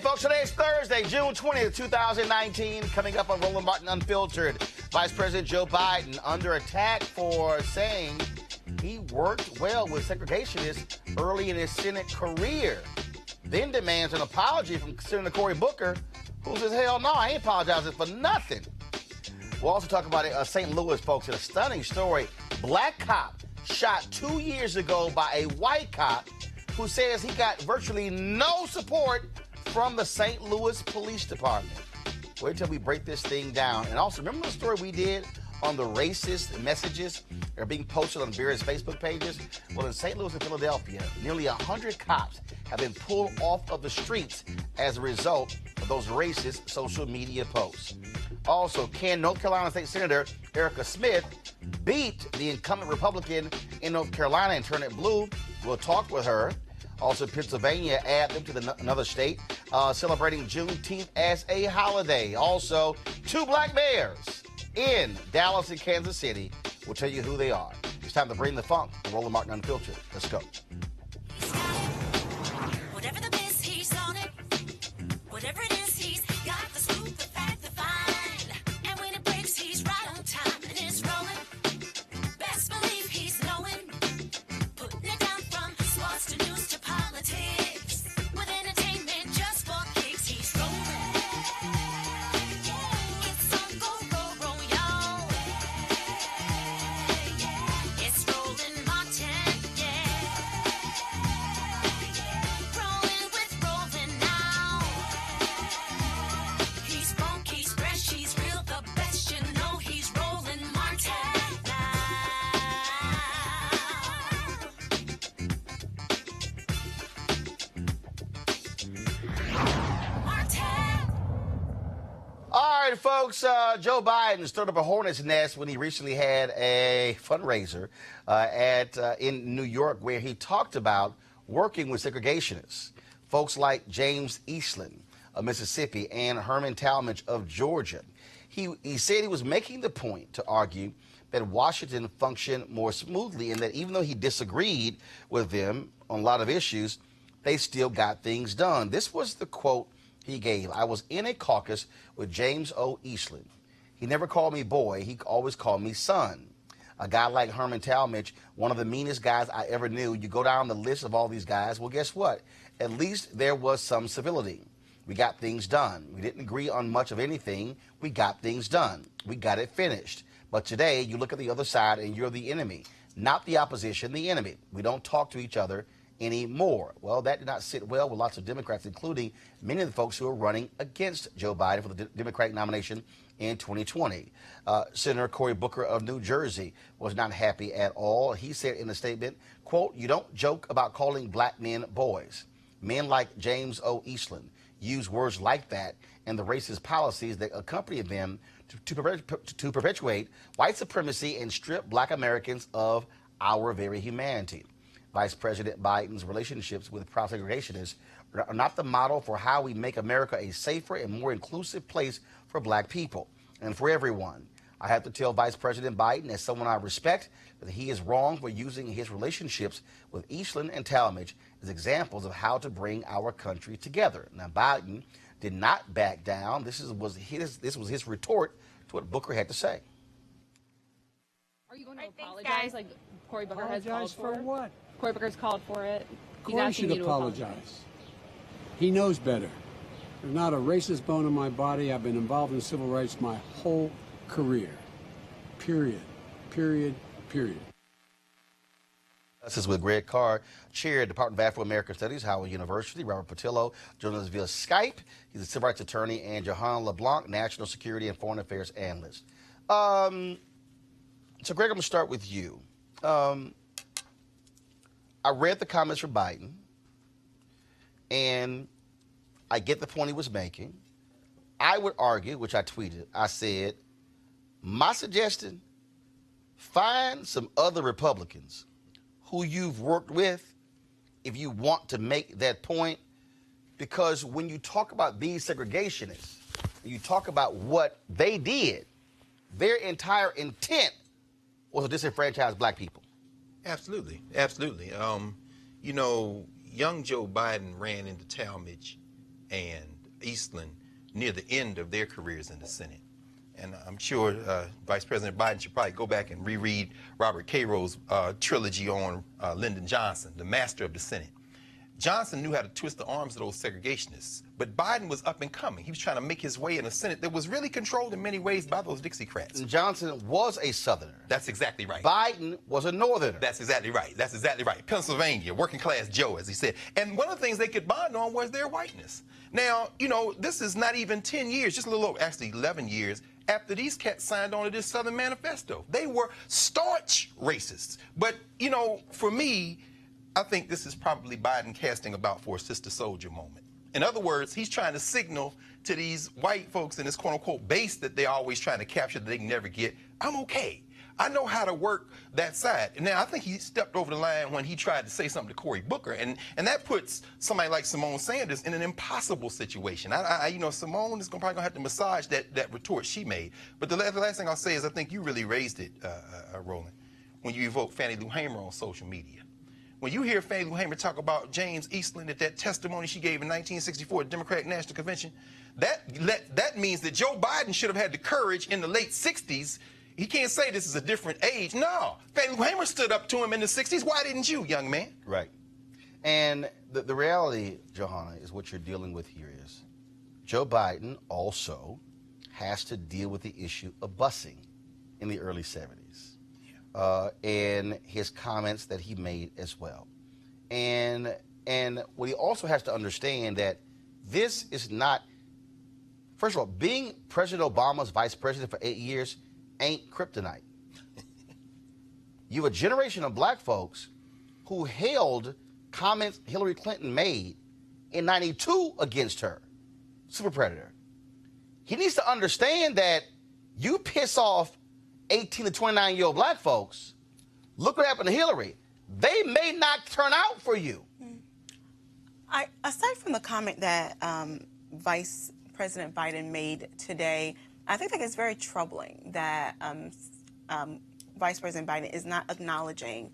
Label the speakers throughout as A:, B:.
A: Folks, today is Thursday, June 20th, 2019. Coming up on Roland Martin Unfiltered, Vice President Joe Biden under attack for saying he worked well with segregationists early in his Senate career. Then demands an apology from Senator Cory Booker, who says, hell no, I ain't apologizing for nothing. We'll also talk about it, St. Louis, folks, in a stunning story. Black cop shot 2 years ago by a white cop who says he got virtually no support from the St. Louis Police Department. Wait till we break this thing down. And also, remember the story we did on the racist messages that are being posted on various Facebook pages? Well, in St. Louis and Philadelphia, nearly 100 cops have been pulled off of the streets as a result of those racist social media posts. Also, can North Carolina State Senator Erica Smith beat the incumbent Republican in North Carolina and turn it blue? We'll talk with her. Also, Pennsylvania, add them to another state, celebrating Juneteenth as a holiday. Also, 2 black bears in Dallas and Kansas City. We'll tell you who they are. It's time to bring the funk. Roland Martin Unfiltered. Let's go.
B: Whatever the biz, he's on it. Whatever it is, he's got the scoop, the fact, the find. And when it breaks, he's right on time and it's rolling. Best believe he's knowing. Putting it down from sports to news to politics. With entertainment just for kicks, he's rolling. It's on go, y'all. It's Roland Martin, yeah. Rolling with Roland now. He's funk, he's fresh, he's real, the best, you know he's Roland Martin now. Martin.
A: All right, folks, Joe Biden stirred up a hornet's nest when he recently had a fundraiser in New York where he talked about working with segregationists, folks like James Eastland of Mississippi and Herman Talmadge of Georgia. He said he was making the point to argue that Washington functioned more smoothly and that even though he disagreed with them on a lot of issues, they still got things done. This was the quote he gave. I was in a caucus with James O. Eastland. He never called me boy. He always called me son. A guy like Herman Talmadge, one of the meanest guys I ever knew. You go down the list of all these guys. Well, guess what? At least there was some civility. We got things done. We didn't agree on much of anything. We got things done. We got it finished. But today, you look at the other side and you're the enemy. Not the opposition, the enemy. We don't talk to each other anymore. Well, that did not sit well with lots of Democrats, including many of the folks who are running against Joe Biden for the Democratic nomination in 2020. Senator Cory Booker of New Jersey was not happy at all. He said in a statement, quote, you don't joke about calling black men boys. Men like James O. Eastland use words like that and the racist policies that accompany them to perpetuate white supremacy and strip black Americans of our very humanity. Vice President Biden's relationships with proud segregationists are not the model for how we make America a safer and more inclusive place for black people and for everyone. I have to tell Vice President Biden, as someone I respect, that he is wrong for using his relationships with Eastland and Talmadge as examples of how to bring our country together. Now, Biden did not back down. This was his retort to what Booker had to say.
C: Are you going to apologize like Cory Booker has called for?
D: Apologize for what?
C: Cory Booker's called for it. He's
D: Cory
C: asking
D: should
C: you to
D: apologize. He knows better. There's not a racist bone in my body. I've been involved in civil rights my whole career. Period. Period. Period.
A: This is with Greg Carr, Chair at Department of Afro-American Studies, Howard University. Robert Patillo joins us via Skype. He's a civil rights attorney. And Jahan LeBlanc, National Security and Foreign Affairs Analyst. So, Greg, I'm going to start with you. I read the comments from Biden, and I get the point he was making. I would argue, which I tweeted, I said, my suggestion, find some other Republicans who you've worked with if you want to make that point, because when you talk about these segregationists, you talk about what they did, their entire intent was to disenfranchise black people.
E: Absolutely, absolutely. You know, young Joe Biden ran into Talmadge and Eastland near the end of their careers in the Senate. And I'm sure Vice President Biden should probably go back and reread Robert Cairo's trilogy on Lyndon Johnson, the master of the Senate. Johnson knew how to twist the arms of those segregationists, but Biden was up and coming. He was trying to make his way in a Senate that was really controlled in many ways by those Dixiecrats.
A: Johnson was a Southerner.
E: That's exactly right.
A: Biden was a Northerner.
E: That's exactly right. That's exactly right. Pennsylvania, working class Joe, as he said. And one of the things they could bond on was their whiteness. Now, you know, this is not even 10 years, just a little over, actually 11 years, after these cats signed on to this Southern Manifesto. They were staunch racists. But, you know, for me, I think this is probably Biden casting about for a sister soldier moment. In other words, he's trying to signal to these white folks in this quote-unquote base that they're always trying to capture that they can never get, I'm okay. I know how to work that side. Now, I think he stepped over the line when he tried to say something to Cory Booker, and that puts somebody like Simone Sanders in an impossible situation. You know, Simone is probably going to have to massage that retort she made. But the last thing I'll say is I think you really raised it, Roland, when you evoked Fannie Lou Hamer on social media. When you hear Fannie Lou Hamer talk about James Eastland at that testimony she gave in 1964 at the Democratic National Convention, that means that Joe Biden should have had the courage in the late 60s. He can't say this is a different age. No. Fannie Lou Hamer stood up to him in the 60s. Why didn't you, young man?
A: Right. And the reality, Johanna, is what you're dealing with here is Joe Biden also has to deal with the issue of busing in the early 70s. And his comments that he made as well. And what he also has to understand that this is not, first of all, being President Obama's vice president for 8 years ain't kryptonite. You have a generation of black folks who held comments Hillary Clinton made in 92 against her, super predator. He needs to understand that you piss off 18 to 29-year-old black folks, look what happened to Hillary. They may not turn out for you.
F: Aside from the comment that Vice President Biden made today, I think that it's very troubling that Vice President Biden is not acknowledging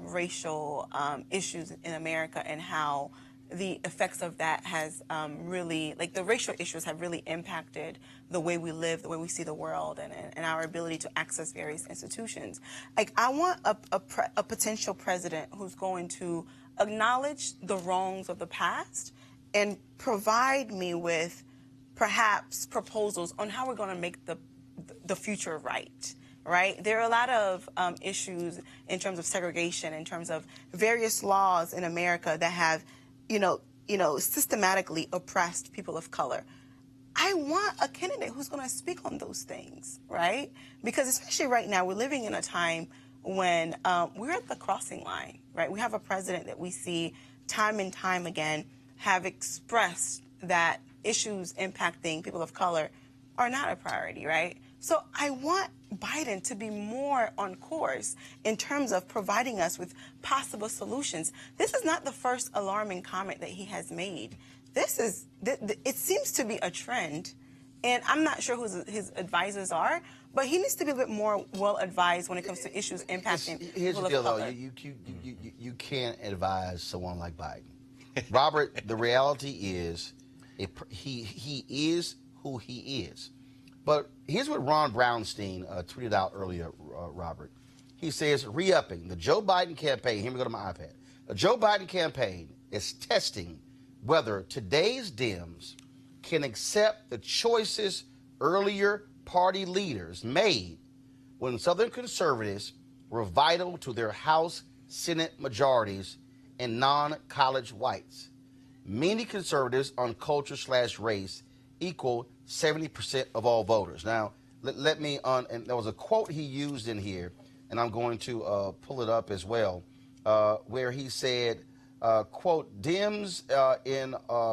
F: racial issues in America and how the effects of that has really, like the racial issues have really impacted the way we live, the way we see the world, and our ability to access various institutions. Like, I want a potential president who's going to acknowledge the wrongs of the past and provide me with perhaps proposals on how we're going to make the future right. Right? There are a lot of issues in terms of segregation, in terms of various laws in America that have systematically oppressed people of color. I want a candidate who's going to speak on those things, right? Because especially right now, we're living in a time when we're at the crossing line, right? We have a president that we see time and time again have expressed that issues impacting people of color are not a priority, right? So I want Biden to be more on course in terms of providing us with possible solutions. This is not the first alarming comment that he has made. It seems to be a trend, and I'm not sure who his advisors are, but he needs to be a bit more well-advised when it comes to issues impacting people of color.
A: Here's the deal, though. You can't advise someone like Biden. Robert, the reality is he is who he is. But here's what Ron Brownstein tweeted out earlier, Robert. He says, re-upping, the Joe Biden campaign, here we go to my iPad. The Joe Biden campaign is testing whether today's Dems can accept the choices earlier party leaders made when Southern conservatives were vital to their House, Senate majorities and non-college whites. Many conservatives on culture/race equal 70% of all voters. Now, let me, and there was a quote he used in here, and I'm going to pull it up as well, where he said, quote, Dems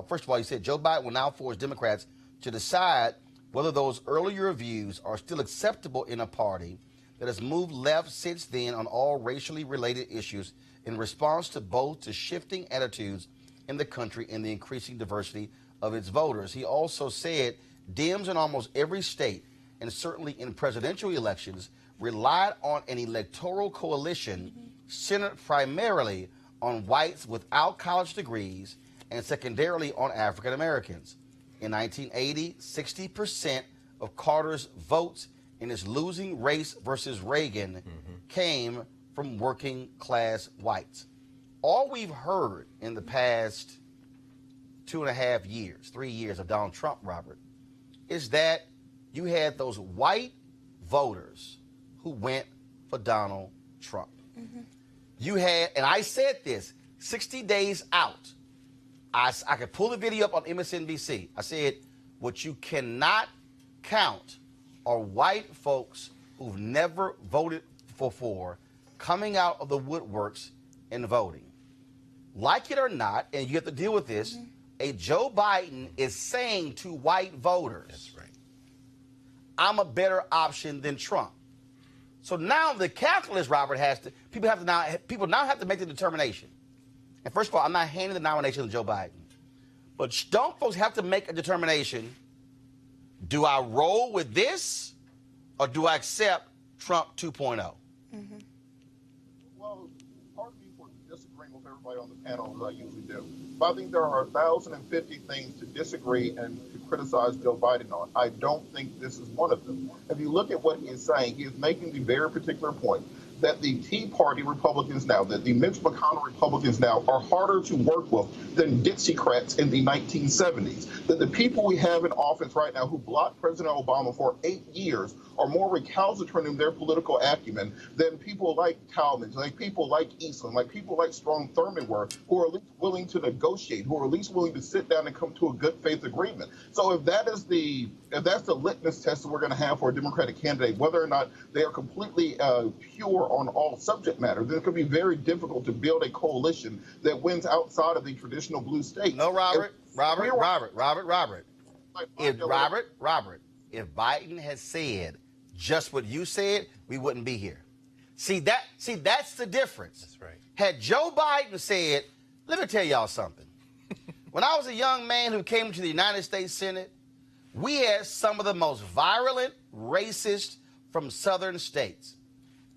A: first of all, he said, Joe Biden will now force Democrats to decide whether those earlier views are still acceptable in a party that has moved left since then on all racially related issues in response to both the shifting attitudes in the country and the increasing diversity of its voters. He also said Dems in almost every state, and certainly in presidential elections, relied on an electoral coalition centered primarily on whites without college degrees and secondarily on African Americans. in 1980, 60% of Carter's votes in his losing race versus Reagan came from working class whites. All we've heard in the past 2.5 years, 3 years of Donald Trump, Robert, is that you had those white voters who went for Donald Trump. You had, and I said this, 60 days out, I could pull the video up on MSNBC. I said, what you cannot count are white folks who've never voted for coming out of the woodworks and voting. Like it or not, and you have to deal with this, a Joe Biden is saying to white voters,
E: That's right.
A: I'm a better option than Trump. So now the calculus, Robert, people now have to make the determination. And first of all, I'm not handing the nomination to Joe Biden. But don't folks have to make a determination, do I roll with this or do I accept Trump 2.0?
G: Well, part of me for disagreeing with everybody on the panel, as I usually do. But I think there are 1,050 things to disagree and to criticize Joe Biden on. I don't think this is one of them. If you look at what he is saying, he is making the very particular point that the Tea Party Republicans now, that the Mitch McConnell Republicans now are harder to work with than Dixiecrats in the 1970s. That the people we have in office right now who blocked President Obama for 8 years are more recalcitrant in their political acumen than people like Talmadge, like people like Eastland, like people like Strom Thurmond were, who are at least willing to negotiate, who are at least willing to sit down and come to a good faith agreement. So if that's the litmus test that we're going to have for a Democratic candidate, whether or not they are completely pure on all subject matter, then it could be very difficult to build a coalition that wins outside of the traditional blue state.
A: No, Robert. If Biden had said just what you said, we wouldn't be here. See, that's the difference.
E: That's right.
A: Had Joe Biden said, let me tell y'all something. When I was a young man who came to the United States Senate, we had some of the most virulent racists from southern states.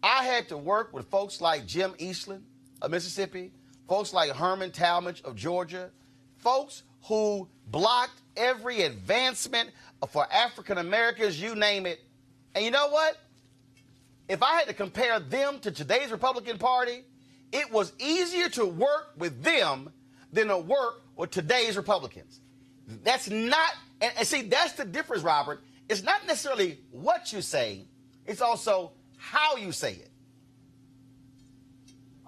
A: I had to work with folks like Jim Eastland of Mississippi, folks like Herman Talmadge of Georgia, folks who blocked every advancement for African Americans, you name it. And you know what? If I had to compare them to today's Republican Party, it was easier to work with them than to work with today's Republicans. That's not, and see, that's the difference, Robert. It's not necessarily what you say, it's also how you say it.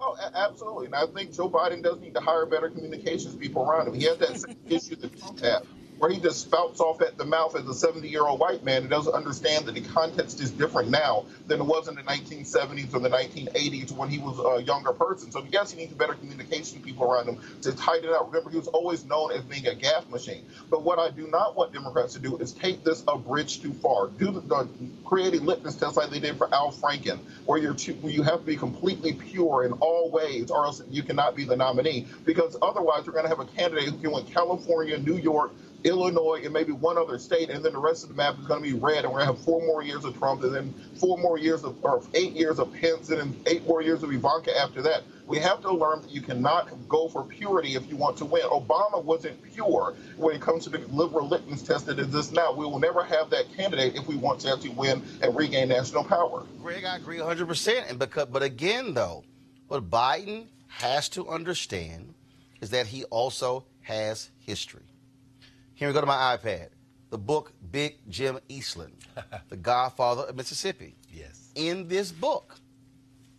G: Oh, absolutely. And I think Joe Biden does need to hire better communications people around him. He has that same issue that Trump had, where he just spouts off at the mouth as a 70-year-old white man and doesn't understand that the context is different now than it was in the 1970s or the 1980s when he was a younger person. So yes, he needs better communication people around him to tighten it out. Remember, he was always known as being a gaffe machine. But what I do not want Democrats to do is take this a bridge too far. Create a litmus test like they did for Al Franken, where you have to be completely pure in all ways, or else you cannot be the nominee. Because otherwise, we're going to have a candidate who can win California, New York, Illinois, and maybe one other state, and then the rest of the map is going to be red, and we're going to have 4 more years of Trump, and then 8 years of Pence, and then 8 more years of Ivanka after that. We have to learn that you cannot go for purity if you want to win. Obama wasn't pure when it comes to the liberal litmus test that exists now. We will never have that candidate if we want to actually win and regain national power.
A: Greg, I agree 100%. But again, though, what Biden has to understand is that he also has history. Here we go to my iPad. The book Big Jim Eastland, the Godfather of Mississippi.
E: Yes.
A: In this book,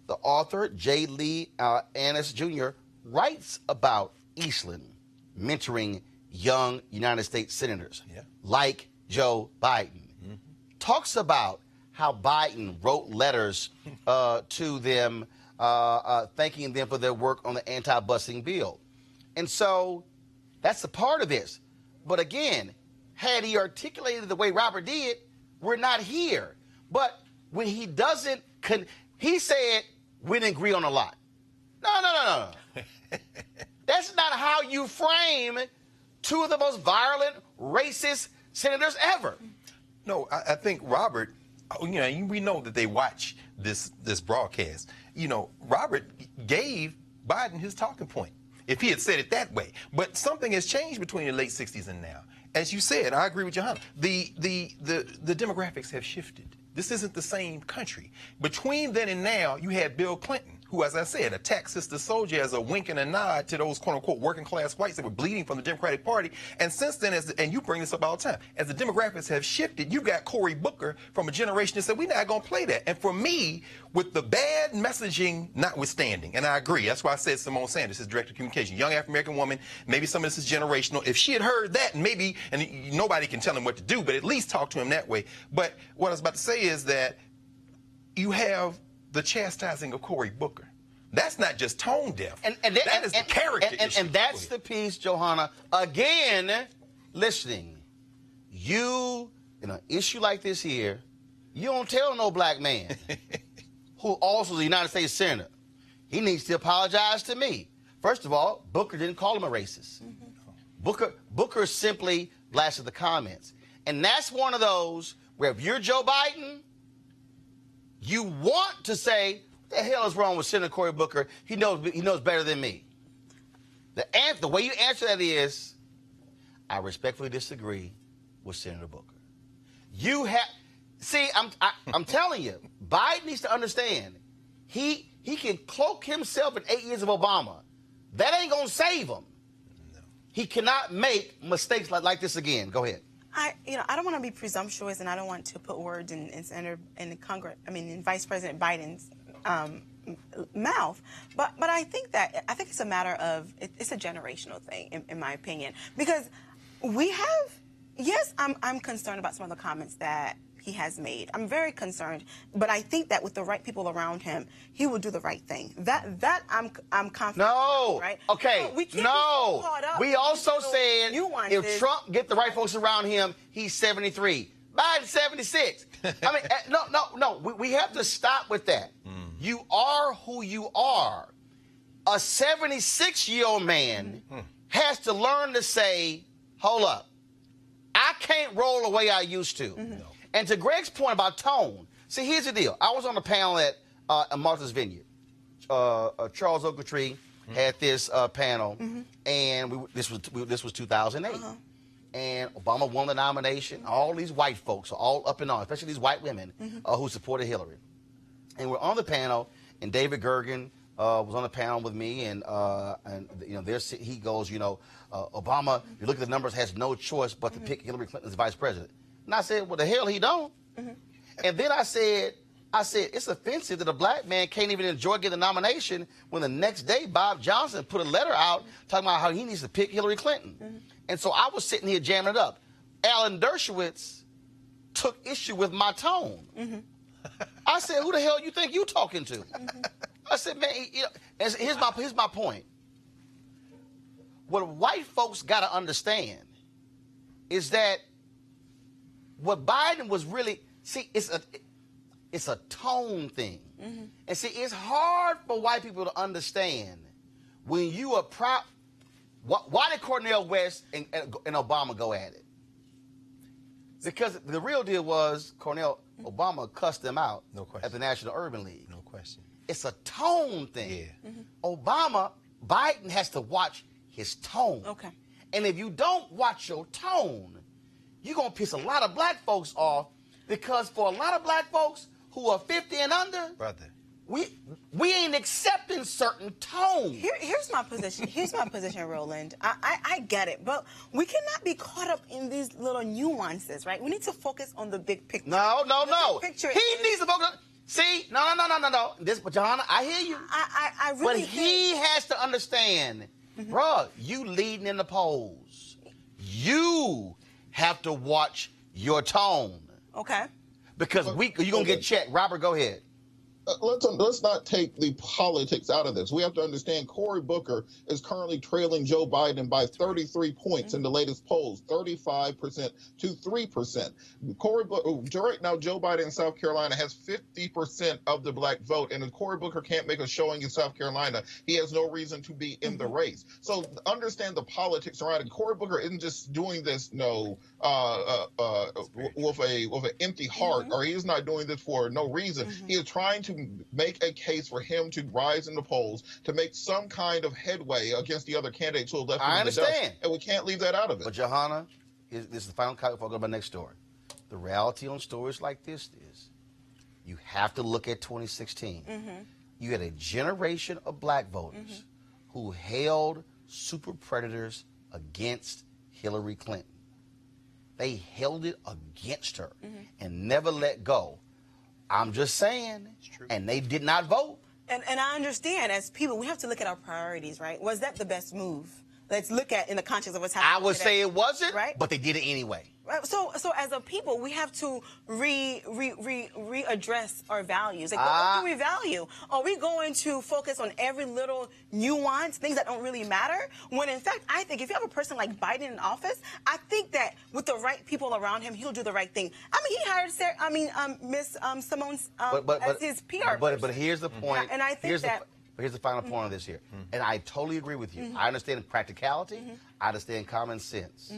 A: the author, J. Lee Annis Jr., writes about Eastland mentoring young United States senators like Joe Biden. Talks about how Biden wrote letters to them thanking them for their work on the anti-busing bill. And so that's a part of this. But again, had he articulated the way Robert did, we're not here. But when he doesn't, he said, we didn't agree on a lot. No. That's not how you frame two of the most violent, racist senators ever.
E: No, I think Robert, we know that they watch this broadcast. Robert gave Biden his talking point. if he had said it that way. But something has changed between the late 60s and now. As you said, I agree with Johanna. The demographics have shifted. This isn't the same country. Between then and now, you had Bill Clinton, who, as I said, attacked Sister Souljah as a wink and a nod to those quote-unquote working-class whites that were bleeding from the Democratic Party. And since then, and you bring this up all the time, as the demographics have shifted, you got Cory Booker from a generation that said, we're not going to play that. And for me, with the bad messaging notwithstanding, and I agree, that's why I said Simone Sanders is director of communication, young African-American woman, maybe some of this is generational. If she had heard that, maybe, and nobody can tell him what to do, but at least talk to him that way. But what I was about to say is that you have the chastising of Cory Booker. That's not just tone deaf. That is the character issue.
A: And that's the piece, Johanna. Again, listening. You, in an issue like this here, you don't tell no black man who also is a United States Senator. He needs to apologize to me. First of all, Booker didn't call him a racist. Booker simply blasted the comments. And that's one of those where if you're Joe Biden, you want to say, what the hell is wrong with Senator Cory Booker? He knows better than me. The way you answer that is, I respectfully disagree with Senator Booker. I'm telling you, Biden needs to understand, he can cloak himself in 8 years of Obama. That ain't gonna save him. No. He cannot make mistakes like this again. Go ahead.
F: I don't want to be presumptuous, and I don't want to put words in Vice President Biden's mouth. But I think it's a matter of it's a generational thing, in my opinion, because I'm concerned about some of the comments that he has made. I'm very concerned, but I think that with the right people around him, he will do the right thing. That I'm confident.
A: No,
F: about, right?
A: Okay,
F: we can't
A: no.
F: be so caught up
A: We also said
F: nuances.
A: If Trump get the right folks around him, he's 73. Biden 76. I mean, no. We have to stop with that. You are who you are. A 76-year-old man has to learn to say, hold up, I can't roll the way I used to. No. And to Greg's point about tone, see, here's the deal. I was on a panel at Martha's Vineyard. Charles Ogletree had this panel, and this was 2008. And Obama won the nomination. All these white folks are all up and on, especially these white women who supported Hillary. And we're on the panel, and David Gergen was on the panel with me, and he goes, Obama, if you look at the numbers, has no choice but to pick Hillary Clinton as vice president. And I said, well, the hell he don't. And then I said, it's offensive that a black man can't even enjoy getting the nomination when the next day Bob Johnson put a letter out talking about how he needs to pick Hillary Clinton. And so I was sitting here jamming it up. Alan Dershowitz took issue with my tone. I said, who the hell you think you talking to? I said, man, here's my point. What white folks got to understand is that what Biden was really, it's a tone thing. And see, it's hard for white people to understand when you are proud. Why did Cornel West and Obama go at it? Because the real deal was Obama cussed them out at the National Urban League.
E: No question.
A: It's a tone thing. Yeah. Biden has to watch his tone.
F: Okay.
A: And if you don't watch your tone, you're going to piss a lot of black folks off, because for a lot of black folks who are 50 and under,
E: brother,
A: we ain't accepting certain tones.
F: Here's my position. Here's my position, Roland. I get it, but we cannot be caught up in these little nuances, right? We need to focus on the big picture.
A: No.
F: Big picture
A: needs to focus on. See, no. But Johanna, I hear you.
F: I really.
A: But he has to understand, bruh, you leading in the polls. You have to watch your tone.
F: Okay.
A: Because you're going to get checked. Robert, go ahead.
G: Let's not take the politics out of this. We have to understand Cory Booker is currently trailing Joe Biden by 33 points in the latest polls, 35% to 3%. Right now, Joe Biden in South Carolina has 50% of the black vote, and if Cory Booker can't make a showing in South Carolina, he has no reason to be in the race. So understand the politics around it. Cory Booker isn't just doing this, with an empty heart, or he is not doing this for no reason. He is trying to can make a case for him to rise in the polls, to make some kind of headway against the other candidates who have left him in the dust. And we can't leave that out of it.
A: But Johanna, this is the final comment before I go to my next story. The reality on stories like this is you have to look at 2016. You had a generation of black voters who held super predators against Hillary Clinton. They held it against her and never let go. I'm just saying, and they did not vote.
F: And I understand, as people, we have to look at our priorities, right? Was that the best move? Let's look at in the context of what's happening.
A: I would say it wasn't,
F: right?
A: But they did it anyway.
F: Right. So as a people, we have to readdress our values. Like, what do we value? Are we going to focus on every little nuance, things that don't really matter? When in fact, I think if you have a person like Biden in office, I think that with the right people around him, he'll do the right thing. I mean, he hired Miss Simone as his PR person.
A: But here's the point.
F: And I think
A: here's the final point on this here. And I totally agree with you. I understand practicality. I understand common sense.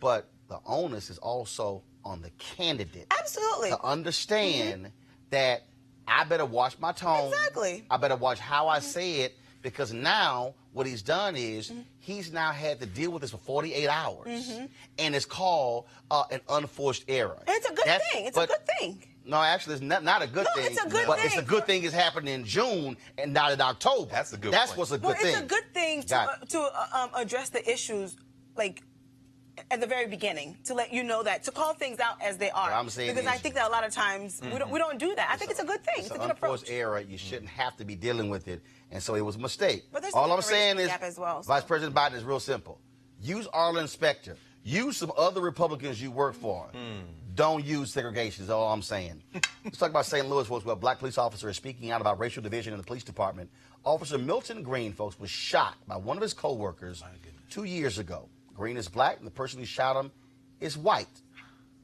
A: But the onus is also on the candidate.
F: Absolutely.
A: To understand that I better watch my tone.
F: Exactly.
A: I better watch how I say it, because now what he's done is he's now had to deal with this for 48 hours. And it's called an unforced error.
F: And it's a good thing. It's a good thing.
A: No, actually, it's not a good thing.
F: It's a good
A: but
F: thing.
A: It's a good thing it's happening in June and not in October.
E: That's a good
A: That's
E: point.
A: what's a good thing.
F: It's a good thing to address the issues, like, at the very beginning, to let you know that, to call things out as they are.
A: What I'm saying
F: because I think that a lot of times we don't do that. I think it's a good thing. It's a good approach.
A: Unforced error. You shouldn't have to be dealing with it, and so it was a mistake.
F: But there's
A: all
F: a
A: I'm saying
F: generation
A: is,
F: gap as well, so.
A: Vice President Biden is real simple. Use Arlen Specter. Use some other Republicans you work for. Don't use segregation is all I'm saying. Let's talk about St. Louis, folks, where a black police officer is speaking out about racial division in the police department. Officer Milton Green, folks, was shot by one of his co-workers 2 years ago. Green is black, and the person who shot him is white.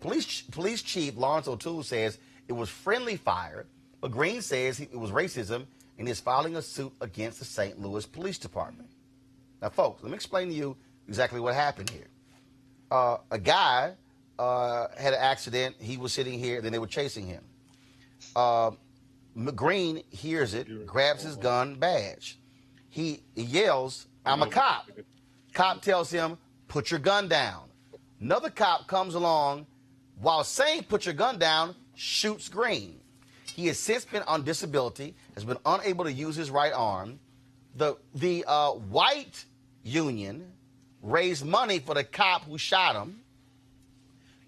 A: Police Chief Lawrence O'Toole says it was friendly fire, but Green says it was racism and is filing a suit against the St. Louis Police Department. Now, folks, let me explain to you exactly what happened here. A guy had an accident. He was sitting here, then they were chasing him. Green hears it, grabs his gun badge. He yells, "I'm a cop." Cop tells him, "Put your gun down." Another cop comes along, while saying "put your gun down," shoots Green. He has since been on disability, has been unable to use his right arm. The white union raised money for the cop who shot him.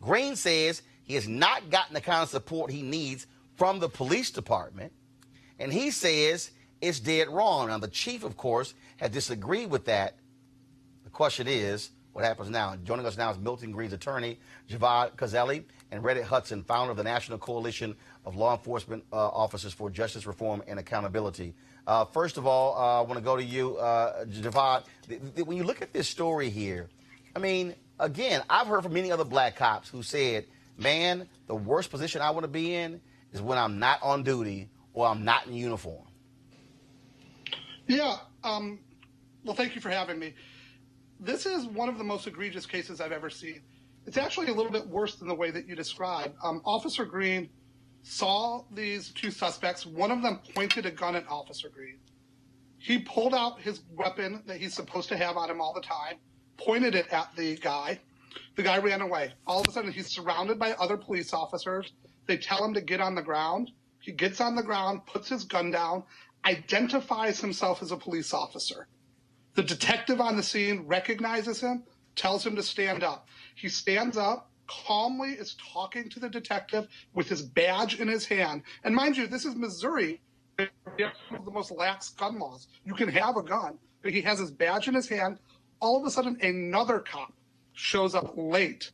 A: Green says he has not gotten the kind of support he needs from the police department, and he says it's dead wrong. Now, the chief, of course, has disagreed with that. The question is, what happens now? Joining us now is Milton Green's attorney, Javad Kazelli, and Reddit Hudson, founder of the National Coalition of Law Enforcement Officers for Justice Reform and Accountability. First of all, I want to go to you, Javad. When you look at this story here, I mean, again, I've heard from many other black cops who said, man, the worst position I want to be in is when I'm not on duty or I'm not in uniform.
H: Yeah. Well, thank you for having me. This is one of the most egregious cases I've ever seen. It's actually a little bit worse than the way that you described. Officer Green saw these two suspects. One of them pointed a gun at Officer Green. He pulled out his weapon that he's supposed to have on him all the time, pointed it at the guy. The guy ran away. All of a sudden, he's surrounded by other police officers. They tell him to get on the ground. He gets on the ground, puts his gun down, identifies himself as a police officer. The detective on the scene recognizes him, tells him to stand up. He stands up, calmly is talking to the detective with his badge in his hand. And mind you, this is Missouri. They have one of the most lax gun laws. You can have a gun, but he has his badge in his hand. All of a sudden, another cop shows up late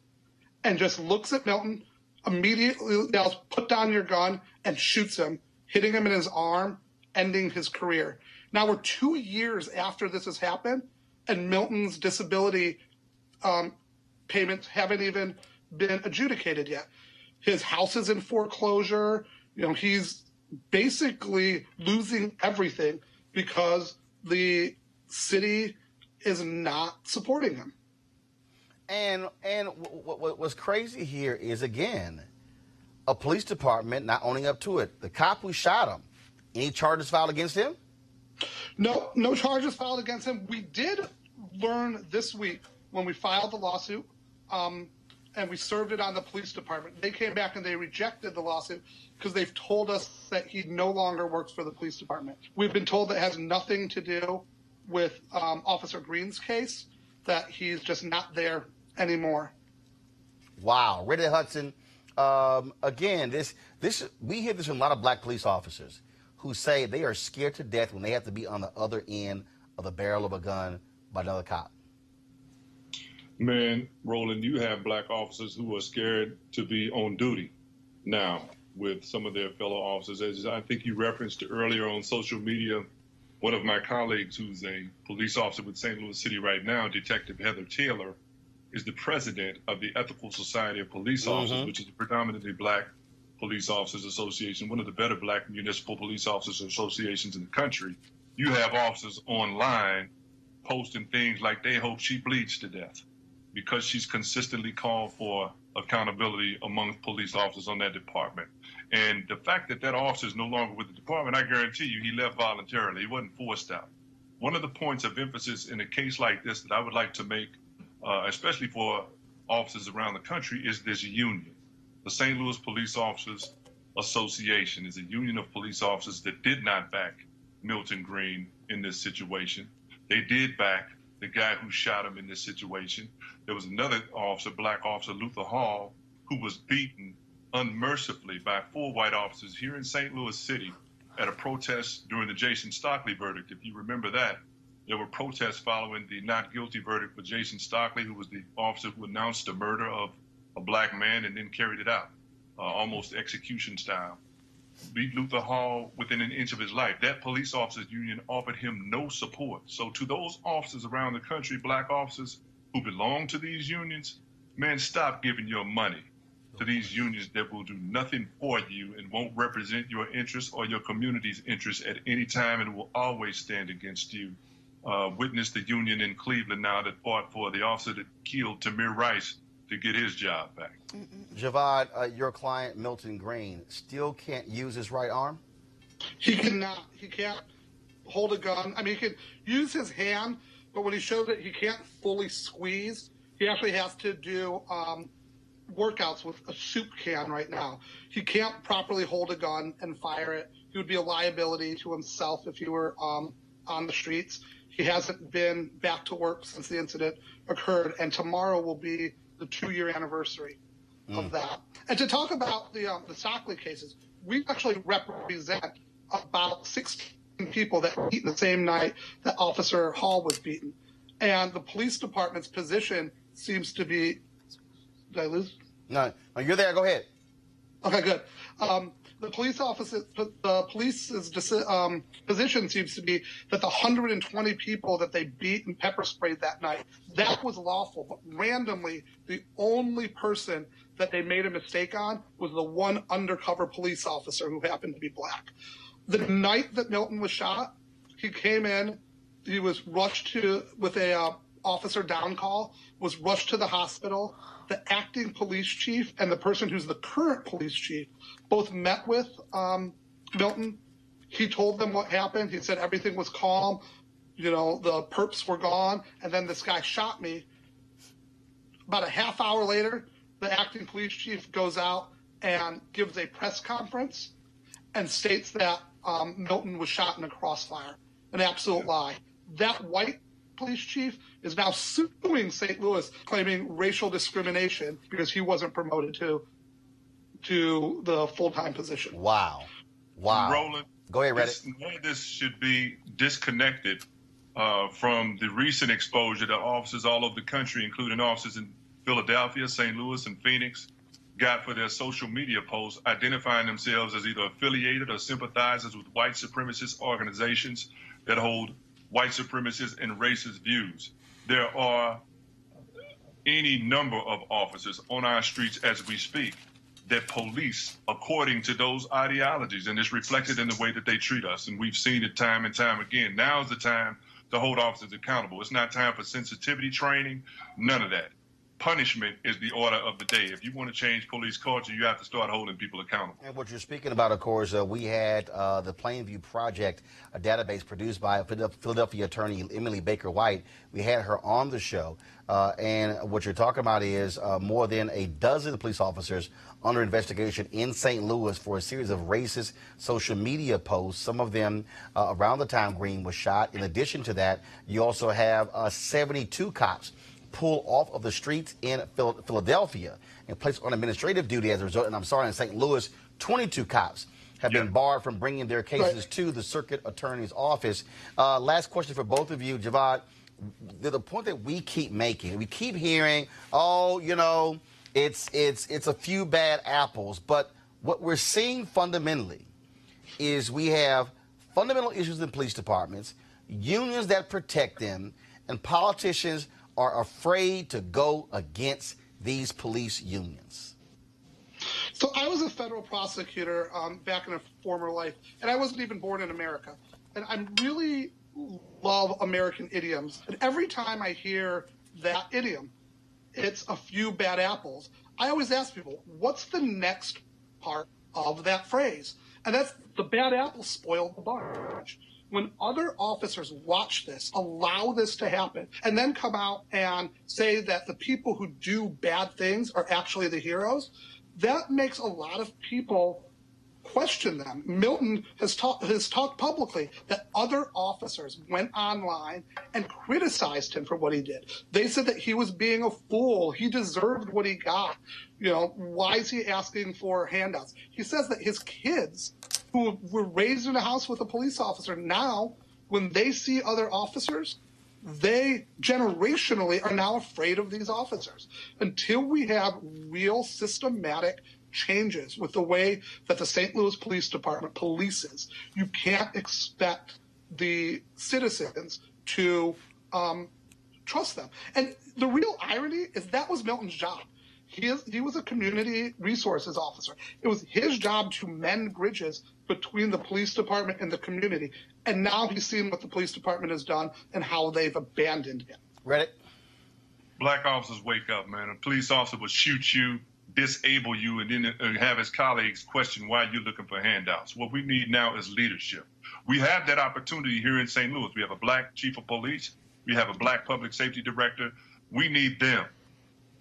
H: and just looks at Milton, immediately yells, "Put down your gun," and shoots him, hitting him in his arm, ending his career. Now we're 2 years after this has happened, and Milton's disability payments haven't even been adjudicated yet. His house is in foreclosure. You know, he's basically losing everything because the city is not supporting him.
A: And what's crazy here is, again, a police department not owning up to it. The cop who shot him, any charges filed against him?
H: No charges filed against him. We did learn this week when we filed the lawsuit, and we served it on the police department. They came back and they rejected the lawsuit because they've told us that he no longer works for the police department. We've been told that has nothing to do with Officer Green's case, that he's just not there anymore.
A: Wow. Ridley Hudson, again, we hear this from a lot of black police officers who say they are scared to death when they have to be on the other end of the barrel of a gun by another cop.
I: Man, Roland, you have black officers who are scared to be on duty now with some of their fellow officers. As I think you referenced earlier on social media, one of my colleagues who's a police officer with St. Louis City right now, Detective Heather Taylor, is the president of the Ethical Society of Police Officers, which is a predominantly black police officers association, one of the better black municipal police officers associations in the country. You have officers online posting things like they hope she bleeds to death because she's consistently called for accountability among police officers on that department. And the fact that that officer is no longer with the department, I guarantee you he left voluntarily. He wasn't forced out. One of the points of emphasis in a case like this that I would like to make, especially for officers around the country, is this union. The St. Louis Police Officers Association is a union of police officers that did not back Milton Green in this situation. They did back the guy who shot him in this situation. There was another officer, black officer, Luther Hall, who was beaten unmercifully by 4 white officers here in St. Louis City at a protest during the Jason Stockley verdict. If you remember that, there were protests following the not guilty verdict for Jason Stockley, who was the officer who announced the murder of a black man and then carried it out, almost execution style. Beat Luther Hall within an inch of his life. That police officers union offered him no support. So to those officers around the country, black officers who belong to these unions, man, stop giving your money to these unions that will do nothing for you and won't represent your interests or your community's interests at any time and will always stand against you. Witness the union in Cleveland now that fought for the officer that killed Tamir Rice to get his job back.
A: Javad, your client, Milton Green, still can't use his right arm?
H: He cannot. He can't hold a gun. I mean, he can use his hand, but when he shows it, he can't fully squeeze. He actually has to do workouts with a soup can right now. He can't properly hold a gun and fire it. He would be a liability to himself if he were on the streets. He hasn't been back to work since the incident occurred, and tomorrow will be the 2-year anniversary of that. And to talk about the Stockley cases, we actually represent about 16 people that were beaten the same night that Officer Hall was beaten. And the police department's position seems to be, did I lose?
A: No, you're there. Go ahead.
H: Okay, good. The police's position seems to be that the 120 people that they beat and pepper sprayed that night, that was lawful. But randomly, the only person that they made a mistake on was the one undercover police officer who happened to be black. The night that Milton was shot, he came in, he was rushed with a officer down call, was rushed to the hospital. The acting police chief and the person who's the current police chief both met with Milton. He told them what happened. He said everything was calm. You know, the perps were gone. And then this guy shot me. About a half hour later, the acting police chief goes out and gives a press conference and states that Milton was shot in a crossfire. An absolute lie. That white police chief is now suing St. Louis, claiming racial discrimination because he wasn't promoted to the full-time position.
A: Wow.
E: Roland,
A: Go ahead, Reddit.
E: None of this should be disconnected from the recent exposure that officers all over the country, including officers in Philadelphia, St. Louis, and Phoenix, got for their social media posts identifying themselves as either affiliated or sympathizers with white supremacist organizations that hold white supremacist and racist views. There are any number of officers on our streets as we speak that police according to those ideologies, and it's reflected in the way that they treat us. And we've seen it time and time again. Now is the time to hold officers accountable. It's not time for sensitivity training, none of that.
I: punishment is the order of the day. If you want to change police culture, you have to start holding people accountable.
A: And what you're speaking about, of course, we had the Plainview Project, a database produced by Philadelphia attorney Emily Baker White. We had her on the show. And what you're talking about is more than a dozen police officers under investigation in St. Louis for a series of racist social media posts, some of them around the time Green was shot. In addition to that, you also have 72 cops pulled off of the streets in Philadelphia and placed on administrative duty as a result. And I'm sorry, in St. Louis, 22 cops have been barred from bringing their cases to the circuit attorney's office. Last question for both of you, Javad. The point that we keep making, we keep hearing, oh, you know, it's a few bad apples. But what we're seeing fundamentally is we have fundamental issues in police departments, unions that protect them, and politicians are afraid to go against these police unions.
H: So I was a federal prosecutor back in a former life, and I wasn't even born in America. And I really love American idioms. And every time I hear that idiom, it's a few bad apples, I always ask people, what's the next part of that phrase? And that's the bad apple spoiled the bunch. When other officers watch this, allow this to happen, and then come out and say that the people who do bad things are actually the heroes, that makes a lot of people question them. Milton has talked publicly that other officers went online and criticized him for what he did. They said that he was being a fool. He deserved what he got. You know, why is he asking for handouts? He says that his kids, who were raised in a house with a police officer, now, when they see other officers, they generationally are now afraid of these officers. Until we have real systematic changes with the way that the St. Louis Police Department polices, you can't expect the citizens to trust them. And the real irony is that was Milton's job. He was a community resources officer. It was his job to mend bridges between the police department and the community. And now he's seen what the police department has done and how they've abandoned him.
A: Reddit?
I: Black officers, wake up, man. A police officer will shoot you, disable you, and then have his colleagues question why you're looking for handouts. What we need now is leadership. We have that opportunity here in St. Louis. We have a black chief of police. We have a black public safety director. We need them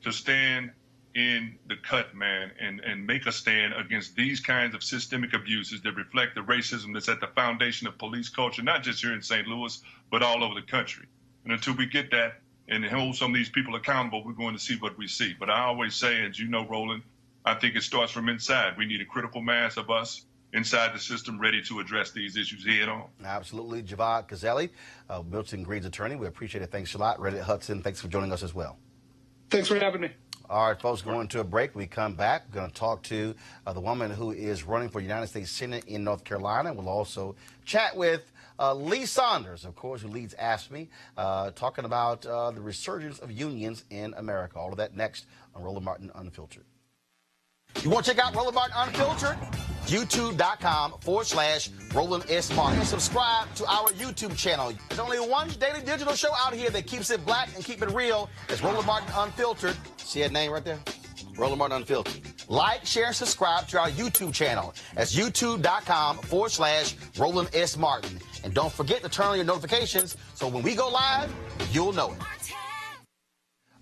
I: to stand in the cut, man, and make a stand against these kinds of systemic abuses that reflect the racism that's at the foundation of police culture, not just here in St. Louis, but all over the country. And until we get that and hold some of these people accountable, we're going to see what we see. But I always say, as you know, Roland, I think it starts from inside. We need a critical mass of us inside the system ready to address these issues head on.
A: Absolutely. Javad Cazelli, Milton Green's attorney. We appreciate it. Thanks a lot. Reddit Hudson, thanks for joining us as well.
H: Thanks for having me.
A: All right, folks, going to a break. We come back. We're going to talk to the woman who is running for United States Senate in North Carolina. We'll also chat with Lee Saunders, of course, who leads AFSCME, talking about the resurgence of unions in America. All of that next on Roland Martin Unfiltered. You want to check out Roland Martin Unfiltered? YouTube.com/Roland S. Martin. Subscribe to our YouTube channel. There's only one daily digital show out here that keeps it black and keep it real. It's Roland Martin Unfiltered. See that name right there? Roland Martin Unfiltered. Like, share, and subscribe to our YouTube channel. That's YouTube.com/Roland S. Martin. And don't forget to turn on your notifications so when we go live, you'll know it.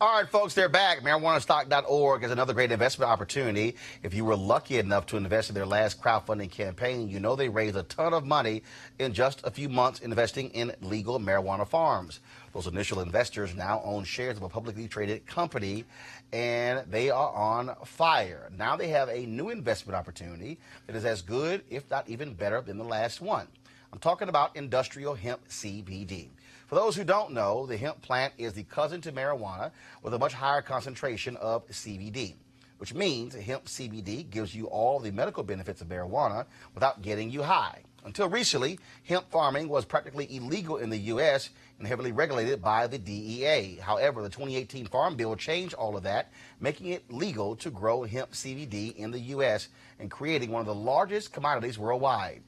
A: All right, folks, they're back. MarijuanaStock.org is another great investment opportunity. If you were lucky enough to invest in their last crowdfunding campaign, you know they raised a ton of money in just a few months investing in legal marijuana farms. Those initial investors now own shares of a publicly traded company, and they are on fire. Now they have a new investment opportunity that is as good, if not even better, than the last one. I'm talking about industrial hemp CBD. For those who don't know, the hemp plant is the cousin to marijuana with a much higher concentration of CBD, which means hemp CBD gives you all the medical benefits of marijuana without getting you high. Until recently, hemp farming was practically illegal in the U.S. and heavily regulated by the DEA. However, the 2018 Farm Bill changed all of that, making it legal to grow hemp CBD in the U.S. and creating one of the largest commodities worldwide.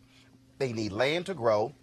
A: They need land to grow,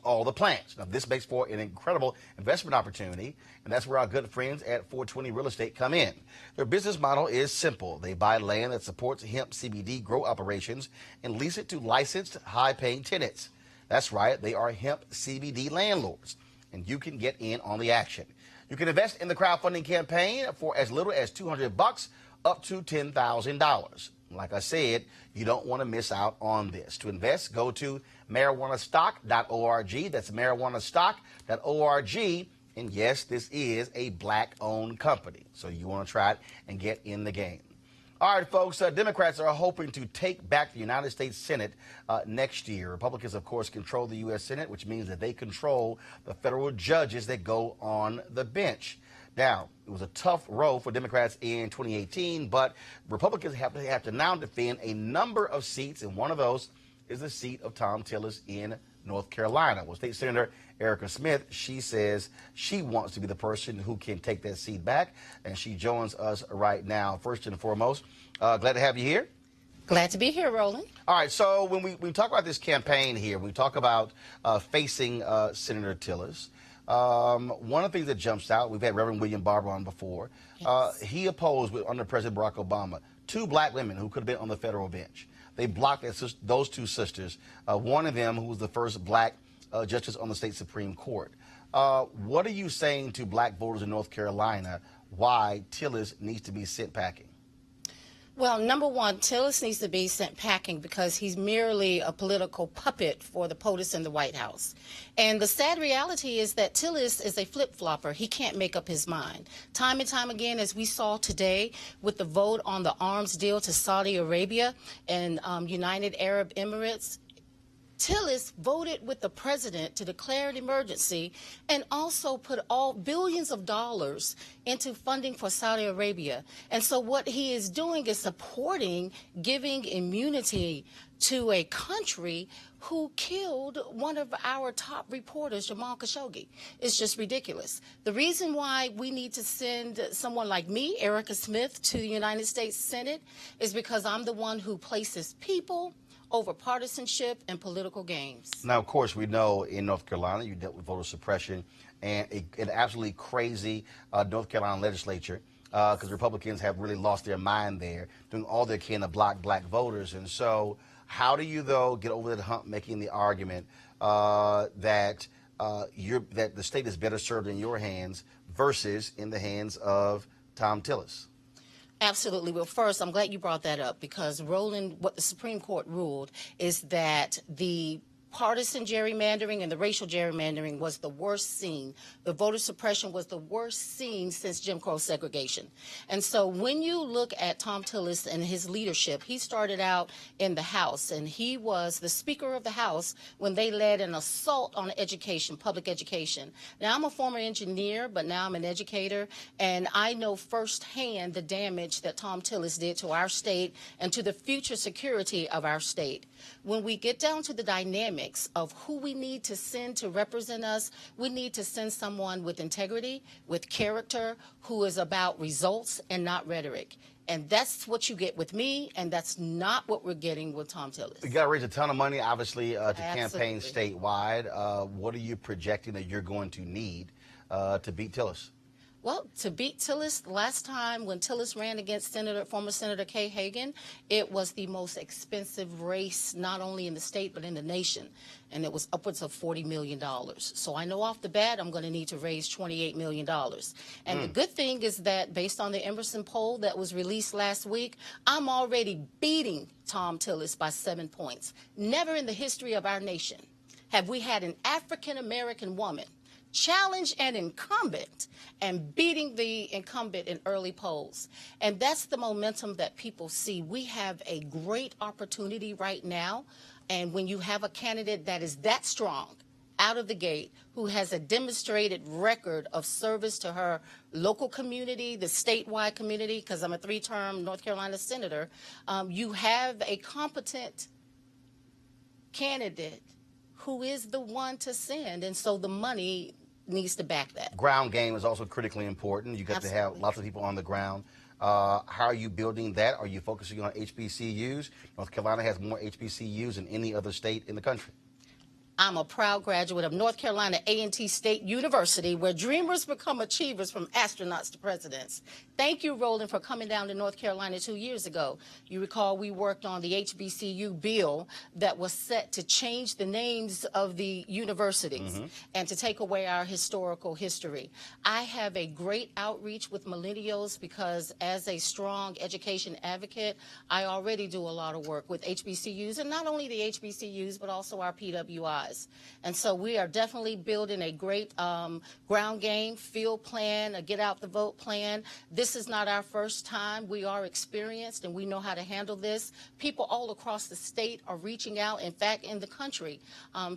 A: all the plants. Now, this makes for an incredible investment opportunity, and that's where our good friends at 420 Real Estate come in. Their business model is simple. They buy land that supports hemp CBD grow operations and lease it to licensed, high-paying tenants. That's right, they are hemp CBD landlords, and you can get in on the action. You can invest in the crowdfunding campaign for as little as $200 up to $10,000. Like I said, you don't want to miss out on this. To invest, go to marijuanastock.org. That's marijuanastock.org. And yes, this is a black-owned company, so you want to try it and get in the game. All right, folks, Democrats are hoping to take back the United States Senate next year. Republicans, of course, control the U.S. Senate, which means that they control the federal judges that go on the bench. Now, it was a tough road for Democrats in 2018, but Republicans have to now defend a number of seats, and one of those is the seat of Tom Tillis in North Carolina. Well, State Senator Erica Smith, she says she wants to be the person who can take that seat back, and she joins us right now. First and foremost, glad to have you here.
J: Glad to be here, Roland.
A: All right, so when we talk about this campaign here, we talk about facing Senator Tillis. One of the things that jumps out, we've had Reverend William Barber on before.
J: Yes.
A: He opposed, under President Barack Obama, 2 black women who could have been on the federal bench. They blocked those 2 sisters, one of them who was the first black justice on the state Supreme Court. What are you saying to black voters in North Carolina why Tillis needs to be sent packing?
J: Well, number one, Tillis needs to be sent packing because he's merely a political puppet for the POTUS in the White House. And the sad reality is that Tillis is a flip-flopper. He can't make up his mind. Time and time again, as we saw today with the vote on the arms deal to Saudi Arabia and United Arab Emirates, Tillis voted with the president to declare an emergency and also put all billions of dollars into funding for Saudi Arabia. And so what he is doing is supporting giving immunity to a country who killed one of our top reporters, Jamal Khashoggi. It's just ridiculous. The reason why we need to send someone like me, Erica Smith, to the United States Senate is because I'm the one who places people over partisanship and political games.
A: Now, of course, we know in North Carolina you dealt with voter suppression and an absolutely crazy North Carolina legislature because Republicans have really lost their mind there, doing all they can to block black voters. And so how do you, though, get over that hump making the argument that the state is better served in your hands versus in the hands of Tom Tillis?
J: Absolutely. Well, first, I'm glad you brought that up because, Roland, what the Supreme Court ruled is that the partisan gerrymandering and the racial gerrymandering was the worst seen. The voter suppression was the worst seen since Jim Crow segregation. And so when you look at Tom Tillis and his leadership, he started out in the House, and he was the Speaker of the House when they led an assault on education, public education. Now, I'm a former engineer, but now I'm an educator, and I know firsthand the damage that Tom Tillis did to our state and to the future security of our state. When we get down to the dynamics of who we need to send to represent us, we need to send someone with integrity, with character, who is about results and not rhetoric. And that's what you get with me, and that's not what we're getting with Tom Tillis.
A: You got to raise a ton of money, obviously, to campaign statewide. What are you projecting that you're going to need to beat Tillis?
J: Well, to beat Tillis, last time when Tillis ran against former Senator Kay Hagan, it was the most expensive race, not only in the state, but in the nation. And it was upwards of $40 million. So I know off the bat, I'm going to need to raise $28 million. And the good thing is that based on the Emerson poll that was released last week, I'm already beating Tom Tillis by 7 points. Never in the history of our nation have we had an African-American woman challenge an incumbent and beating the incumbent in early polls. And that's the momentum that people see. We have a great opportunity right now. And when you have a candidate that is that strong out of the gate, who has a demonstrated record of service to her local community, the statewide community, because I'm a 3-term North Carolina senator, you have a competent candidate who is the one to send. And so the money needs to back that.
A: Ground game is also critically important. You got to have lots of people on the ground. How are you building that? Are you focusing on HBCUs? North Carolina has more HBCUs than any other state in the country.
J: I'm a proud graduate of North Carolina A&T State University, where dreamers become achievers from astronauts to presidents. Thank you, Roland, for coming down to North Carolina 2 years ago. You recall we worked on the HBCU bill that was set to change the names of the universities and to take away our historical history. I have a great outreach with millennials because as a strong education advocate, I already do a lot of work with HBCUs, and not only the HBCUs, but also our PWIs. And so we are definitely building a great ground game, field plan, a get out the vote plan. This is not our first time. We are experienced and we know how to handle this. People all across the state are reaching out, in fact, in the country,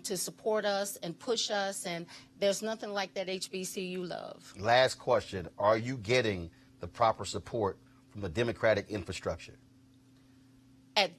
J: to support us and push us. And there's nothing like that HBCU love.
A: Last question. Are you getting the proper support from the Democratic infrastructure?
J: At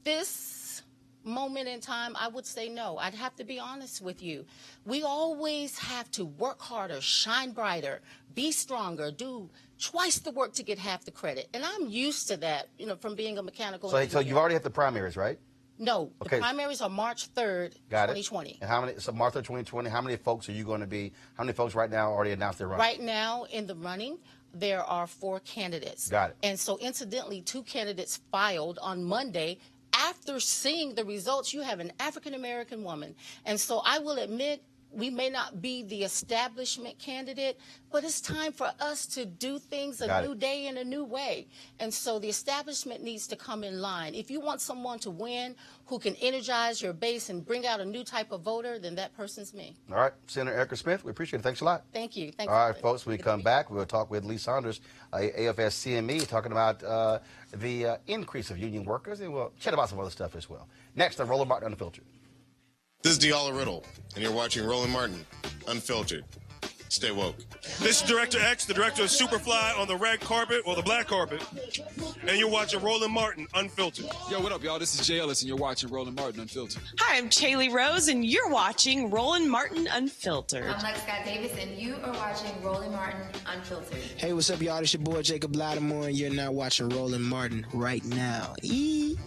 J: this moment in time, I would say no. I'd have to be honest with you. We always have to work harder, shine brighter, be stronger, do twice the work to get half the credit. And I'm used to that, you know, from being a mechanical engineer.
A: So you've already had the primaries, right?
J: No,
A: Okay.
J: the primaries are March 3rd,
A: Got
J: 2020.
A: it. And how many? So March 3rd, 2020. How many folks are you going to be? How many folks right now already announced their running?
J: Right now in the running, there are 4 candidates.
A: Got it.
J: And so incidentally, 2 candidates filed on Monday. After seeing the results, you have an African-American woman. And so I will admit, we may not be the establishment candidate, but it's time for us to do things a new day in a new way. And so the establishment needs to come in line. If you want someone to win who can energize your base and bring out a new type of voter, then that person's me.
A: All right, Senator Erica Smith, we appreciate it. Thanks a lot.
J: Thank you.
A: All right, folks, when we come back, we'll talk with Lee Saunders, AFS CME, talking about the increase of union workers, and we'll chat about some other stuff as well. Next on Roland Martin Unfiltered.
K: This is Diala Riddle, and you're watching Roland Martin, Unfiltered. Stay woke.
L: This is Director X, the director of Superfly on the red carpet or the black carpet, and you're watching Roland Martin, Unfiltered.
M: Yo, what up, y'all? This is Jay Ellis, and you're watching Roland Martin, Unfiltered.
N: Hi, I'm Chaley Rose, and you're watching Roland Martin, Unfiltered.
O: I'm Lex Scott Davis, and you are watching Roland Martin, Unfiltered.
P: Hey, what's up, y'all? It's your boy Jacob Lattimore, and you're now watching Roland Martin right now. Eee.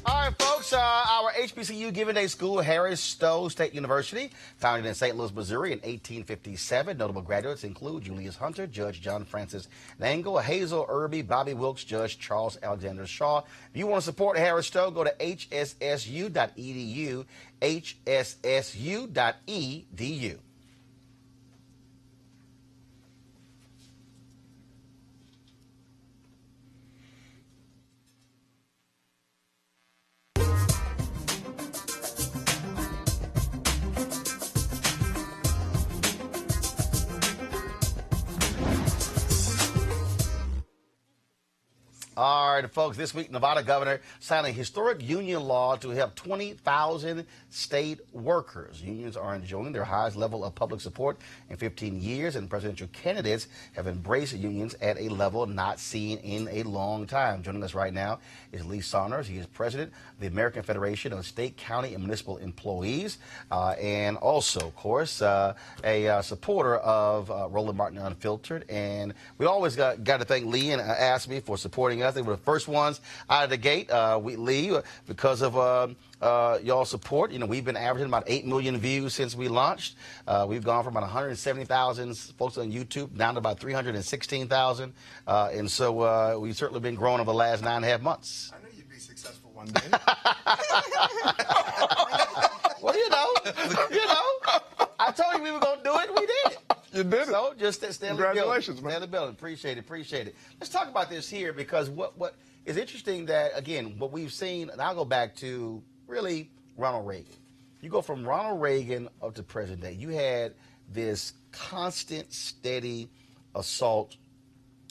A: All right, folks, our HBCU Giving Day school, Harris Stowe State University, founded in St. Louis, Missouri in 1857. Notable graduates include Julius Hunter, Judge John Francis Nangle, Hazel Irby, Bobby Wilkes, Judge Charles Alexander Shaw. If you want to support Harris Stowe, go to hssu.edu, hssu.edu. All right, folks, this week, Nevada governor signed a historic union law to help 20,000 state workers. Unions are enjoying their highest level of public support in 15 years, and presidential candidates have embraced unions at a level not seen in a long time. Joining us right now is Lee Saunders. He is president of the American Federation of State, County, and Municipal Employees, and also, of course, a supporter of Roland Martin Unfiltered. And we always got to thank Lee and ASME for supporting us. They were the first ones out of the gate. Lee, because of y'all's support, you know, we've been averaging about 8 million views since we launched. We've gone from about 170,000 folks on YouTube down to about 316,000. And so we've certainly been growing over the last 9.5 months.
Q: I knew you'd be successful one day.
A: Well, you know, I told you we were going to do it. We did it.
Q: You did it.
A: So just stay in the building.
Q: Congratulations, man.
A: Stay in the building. Appreciate it. Let's talk about this here, because what is interesting that, again, what we've seen, and I'll go back to really Ronald Reagan. You go from Ronald Reagan up to present day. You had this constant, steady assault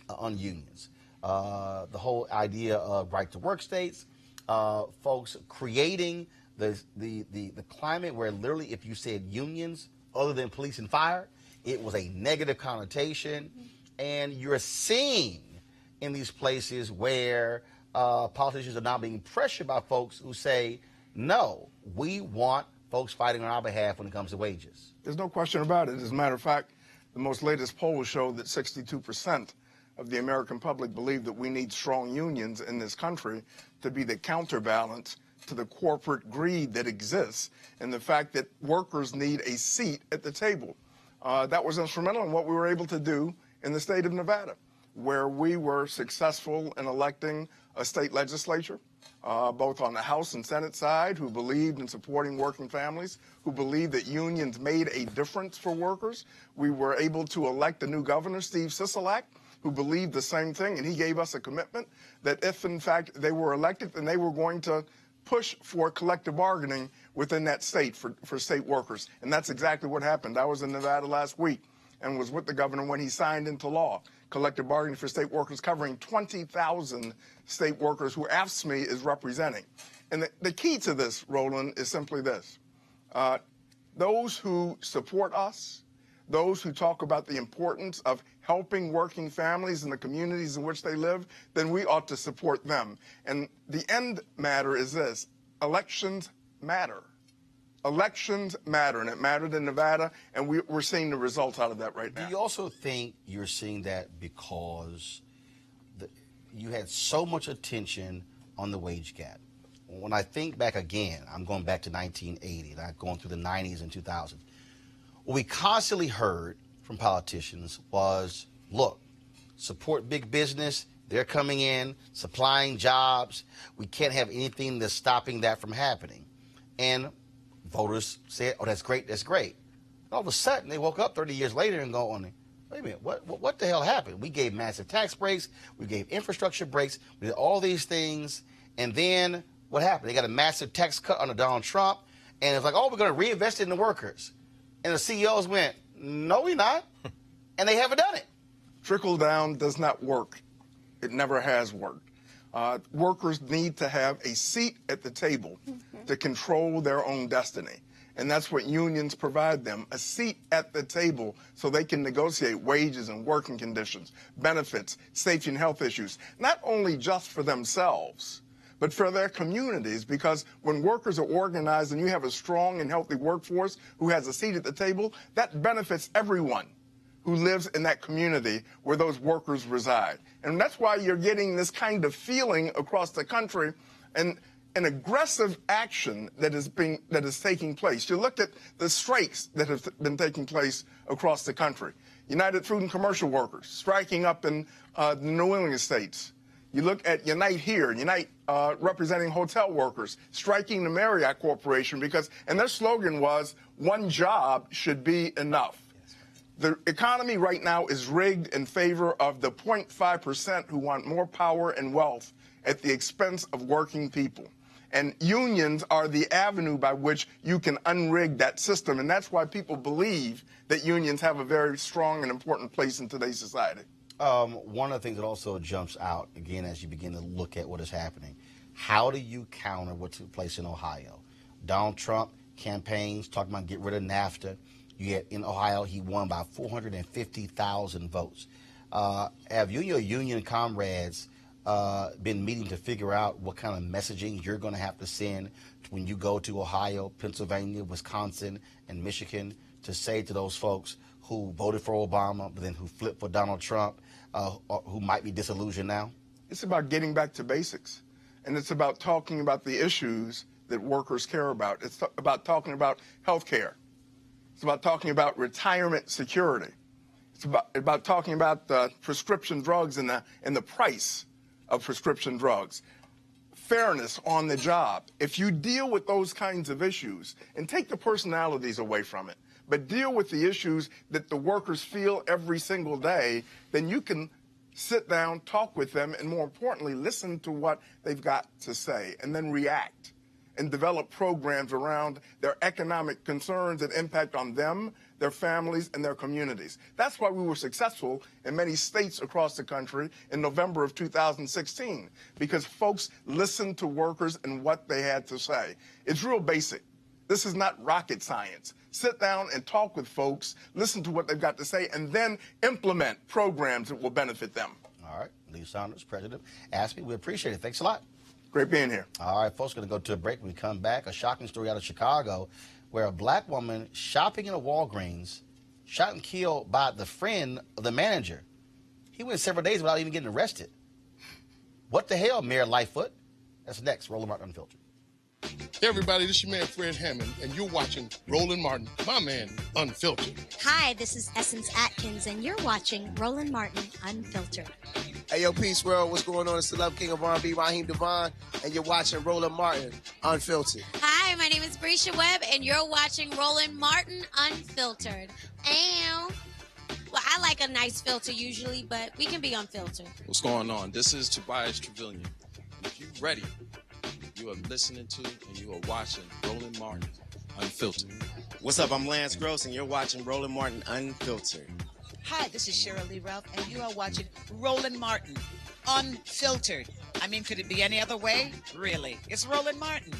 A: on unions. The whole idea of right-to-work states, folks creating the climate where literally if you said unions other than police and fire, it was a negative connotation. And you're seeing in these places where politicians are now being pressured by folks who say, no, we want folks fighting on our behalf when it comes to wages.
Q: There's no question about it. As a matter of fact, The most latest polls show that 62% of the American public believe that we need strong unions in this country to be the counterbalance to the corporate greed that exists and the fact that workers need a seat at the table. That was instrumental in what we were able to do in the state of Nevada, where we were successful in electing a state legislature, both on the House and Senate side, who believed in supporting working families, who believed that unions made a difference for workers. We were able to elect a new governor, Steve Sisolak, who believed the same thing, and he gave us a commitment that if, in fact, they were elected, then they were going to push for collective bargaining within that state for state workers. And that's exactly what happened. I was in Nevada last week and was with the governor when he signed into law collective bargaining for state workers, covering 20,000 state workers who AFSCME is representing. And the key to this, Roland, is simply this. Those who support us, those who talk about the importance of helping working families in the communities in which they live, then we ought to support them. And the end matter is this: elections matter. Elections matter, and it mattered in Nevada, and we're seeing the results out of that right now.
A: Do you also think you're seeing that because you had so much attention on the wage gap? When I think back again, I'm going back to 1980, not going through the 90s and 2000s. What we constantly heard from politicians was, look, support big business. They're coming in, supplying jobs. We can't have anything that's stopping that from happening. And voters said, oh, that's great, that's great. All of a sudden, they woke up 30 years later and go, wait a minute, what the hell happened? We gave massive tax breaks. We gave infrastructure breaks. We did all these things. And then what happened? They got a massive tax cut under Donald Trump. And it's like, oh, we're going to reinvest it in the workers. And the CEOs went, no, we're not. And they haven't done it.
Q: Trickle down does not work. It never has worked. Workers need to have a seat at the table to control their own destiny. And that's what unions provide them, a seat at the table so they can negotiate wages and working conditions, benefits, safety and health issues, not only just for themselves, but for their communities, because when workers are organized and you have a strong and healthy workforce who has a seat at the table, that benefits everyone who lives in that community where those workers reside. And that's why you're getting this kind of feeling across the country and an aggressive action that is taking place. You look at the strikes that have been taking place across the country. United Fruit and Commercial Workers striking up in the New England states. You look at Unite Here, Unite representing hotel workers, striking the Marriott Corporation and their slogan was, one job should be enough. The economy right now is rigged in favor of the 0.5% who want more power and wealth at the expense of working people. And unions are the avenue by which you can unrig that system. And that's why people believe that unions have a very strong and important place in today's society.
A: One of the things that also jumps out, again, as you begin to look at what is happening, how do you counter what took place in Ohio? Donald Trump campaigns talking about get rid of NAFTA. Yet in Ohio, he won by 450,000 votes. Have you and your union comrades been meeting to figure out what kind of messaging you're going to have to send when you go to Ohio, Pennsylvania, Wisconsin, and Michigan to say to those folks who voted for Obama, but then who flipped for Donald Trump, who might be disillusioned now?
Q: It's about getting back to basics. And it's about talking about the issues that workers care about. It's about talking about health care. It's about talking about retirement security. It's about talking about prescription drugs and the price of prescription drugs. Fairness on the job. If you deal with those kinds of issues and take the personalities away from it, but deal with the issues that the workers feel every single day, then you can sit down, talk with them, and more importantly, listen to what they've got to say, and then react and develop programs around their economic concerns that impact on them, their families, and their communities. That's why we were successful in many states across the country in November of 2016, because folks listened to workers and what they had to say. It's real basic. This is not rocket science. Sit down and talk with folks, listen to what they've got to say, and then implement programs that will benefit them.
A: All right. Lee Saunders, President, asked me. We appreciate it. Thanks a lot.
Q: Great being here.
A: All right, folks, going to go to a break. When we come back, a shocking story out of Chicago where a black woman shopping in a Walgreens shot and killed by the friend of the manager. He went several days without even getting arrested. What the hell, Mayor Lightfoot? That's next. Roland Martin Unfiltered.
R: Hey everybody, this is your man Fred Hammond, and you're watching Roland Martin, my man, Unfiltered.
S: Hi, this is Essence Atkins, and you're watching Roland Martin Unfiltered.
T: Hey, yo, Peace World, what's going on? It's the Love King of R&B, Raheem Devon, and you're watching Roland Martin Unfiltered.
S: Hi, my name is Brescia Webb, and you're watching Roland Martin Unfiltered. And, well, I like a nice filter usually, but we can be unfiltered.
M: What's going on? This is Tobias Trevelyan. And if you're ready, you are listening to and you are watching Roland Martin Unfiltered.
U: What's up? I'm Lance Gross, and you're watching Roland Martin Unfiltered.
V: Hi, this is Cheryl Lee Ralph, and you are watching Roland Martin Unfiltered. I mean, could it be any other way? Really? It's Roland Martin.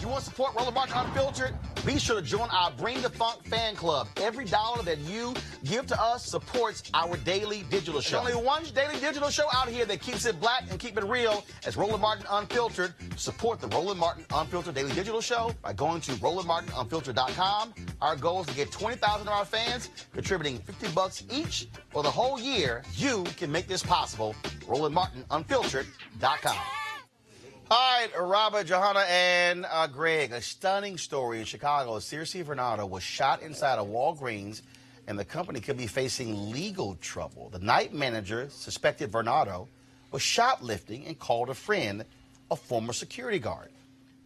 A: You want to support Roland Martin Unfiltered? Be sure to join our Bring the Funk fan club. Every dollar that you give to us supports our daily digital show. There's only one daily digital show out here that keeps it black and keep it real. As Roland Martin Unfiltered. Support the Roland Martin Unfiltered daily digital show by going to RolandMartinUnfiltered.com. Our goal is to get 20,000 of our fans contributing $50 each for the whole year. You can make this possible. RolandMartinUnfiltered.com. All right, Robert, Johanna, and Greg, a stunning story in Chicago. Circe Bernardo was shot inside a Walgreens, and the company could be facing legal trouble. The night manager suspected Bernardo was shoplifting and called a friend, a former security guard.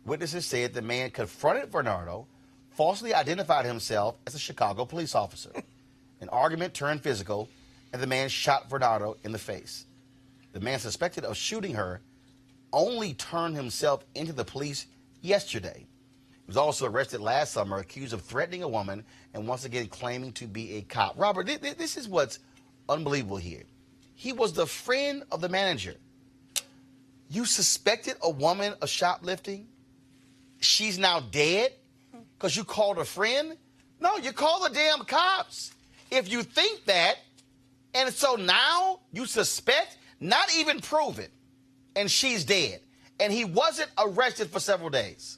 A: Witnesses said the man confronted Bernardo, falsely identified himself as a Chicago police officer. An argument turned physical, and the man shot Bernardo in the face. The man suspected of shooting her only turned himself into the police yesterday. He was also arrested last summer, accused of threatening a woman and once again claiming to be a cop. Robert, this is what's unbelievable here. He was the friend of the manager. You suspected a woman of shoplifting? She's now dead because you called a friend? No, you call the damn cops. If you think that, and so now you suspect, not even prove it, and she's dead. And he wasn't arrested for several days.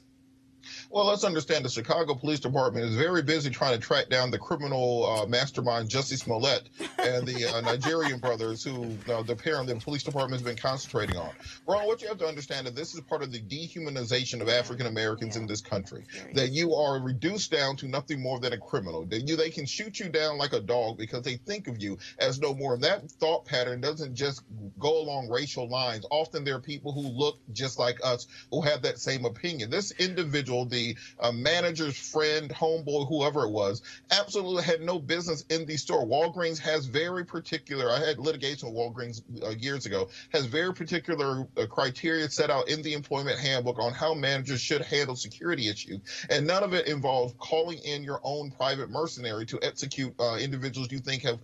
G: Well, let's understand the Chicago Police Department is very busy trying to track down the criminal mastermind Jussie Smollett and the Nigerian brothers who apparently the police department has been concentrating on. Ron, what you have to understand is this is part of the dehumanization of African Americans in this country, that you are reduced down to nothing more than a criminal. They can shoot you down like a dog because they think of you as no more. And that thought pattern doesn't just go along racial lines. Often there are people who look just like us who have that same opinion. This individual, the manager's friend, homeboy, whoever it was, absolutely had no business in the store. Walgreens has very particular, I had litigation with Walgreens years ago, has very particular criteria set out in the employment handbook on how managers should handle security issues. And none of it involves calling in your own private mercenary to execute individuals you think have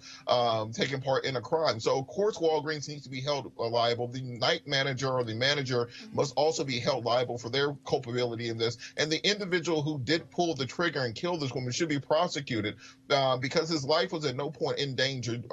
G: taken part in a crime. So, of course, Walgreens needs to be held liable. The night manager or the manager must also be held liable for their culpability in this. And the individual who did pull the trigger and kill this woman should be prosecuted because his life was at no point endangered.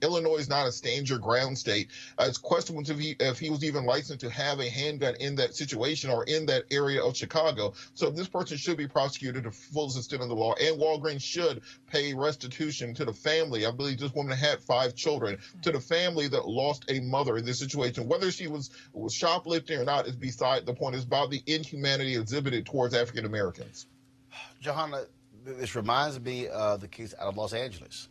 G: Illinois is not a stand your ground state. It's questionable if he was even licensed to have a handgun in that situation or in that area of Chicago. So this person should be prosecuted to full extent of the law, and Walgreens should pay restitution to the family. I believe this woman had 5 children, to the family that lost a mother in this situation. Whether she was shoplifting or not is beside the point. It's about the inhumanity exhibited towards African Americans.
A: Johanna, this reminds me of the case out of Los Angeles,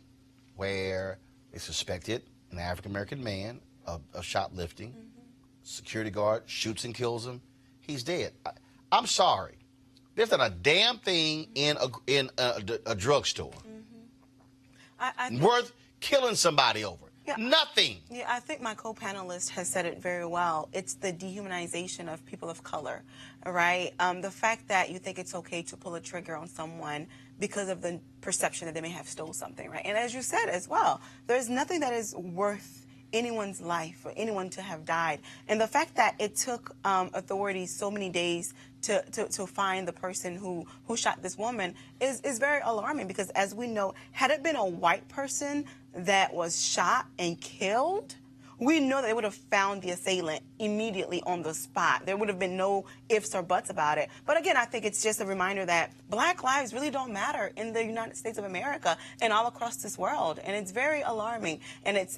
A: where they suspected an African American man of shoplifting. Security guard shoots and kills him. He's dead. I'm sorry. There's not a damn thing in a drugstore worth killing somebody over.
F: Yeah,
A: Nothing.
F: Yeah, I think my co-panelist has said it very well. It's the dehumanization of people of color, right? The fact that you think it's okay to pull a trigger on someone because of the perception that they may have stole something, right? And as you said as well, there's nothing that is worth anyone's life or anyone to have died. And the fact that it took authorities so many days to find the person who shot this woman is very alarming, because as we know, had it been a white person that was shot and killed, we know that they would have found the assailant immediately on the spot. There would have been no ifs or buts about it. But again, I think it's just a reminder that Black lives really don't matter in the United States of America and all across this world. And it's very alarming. And it's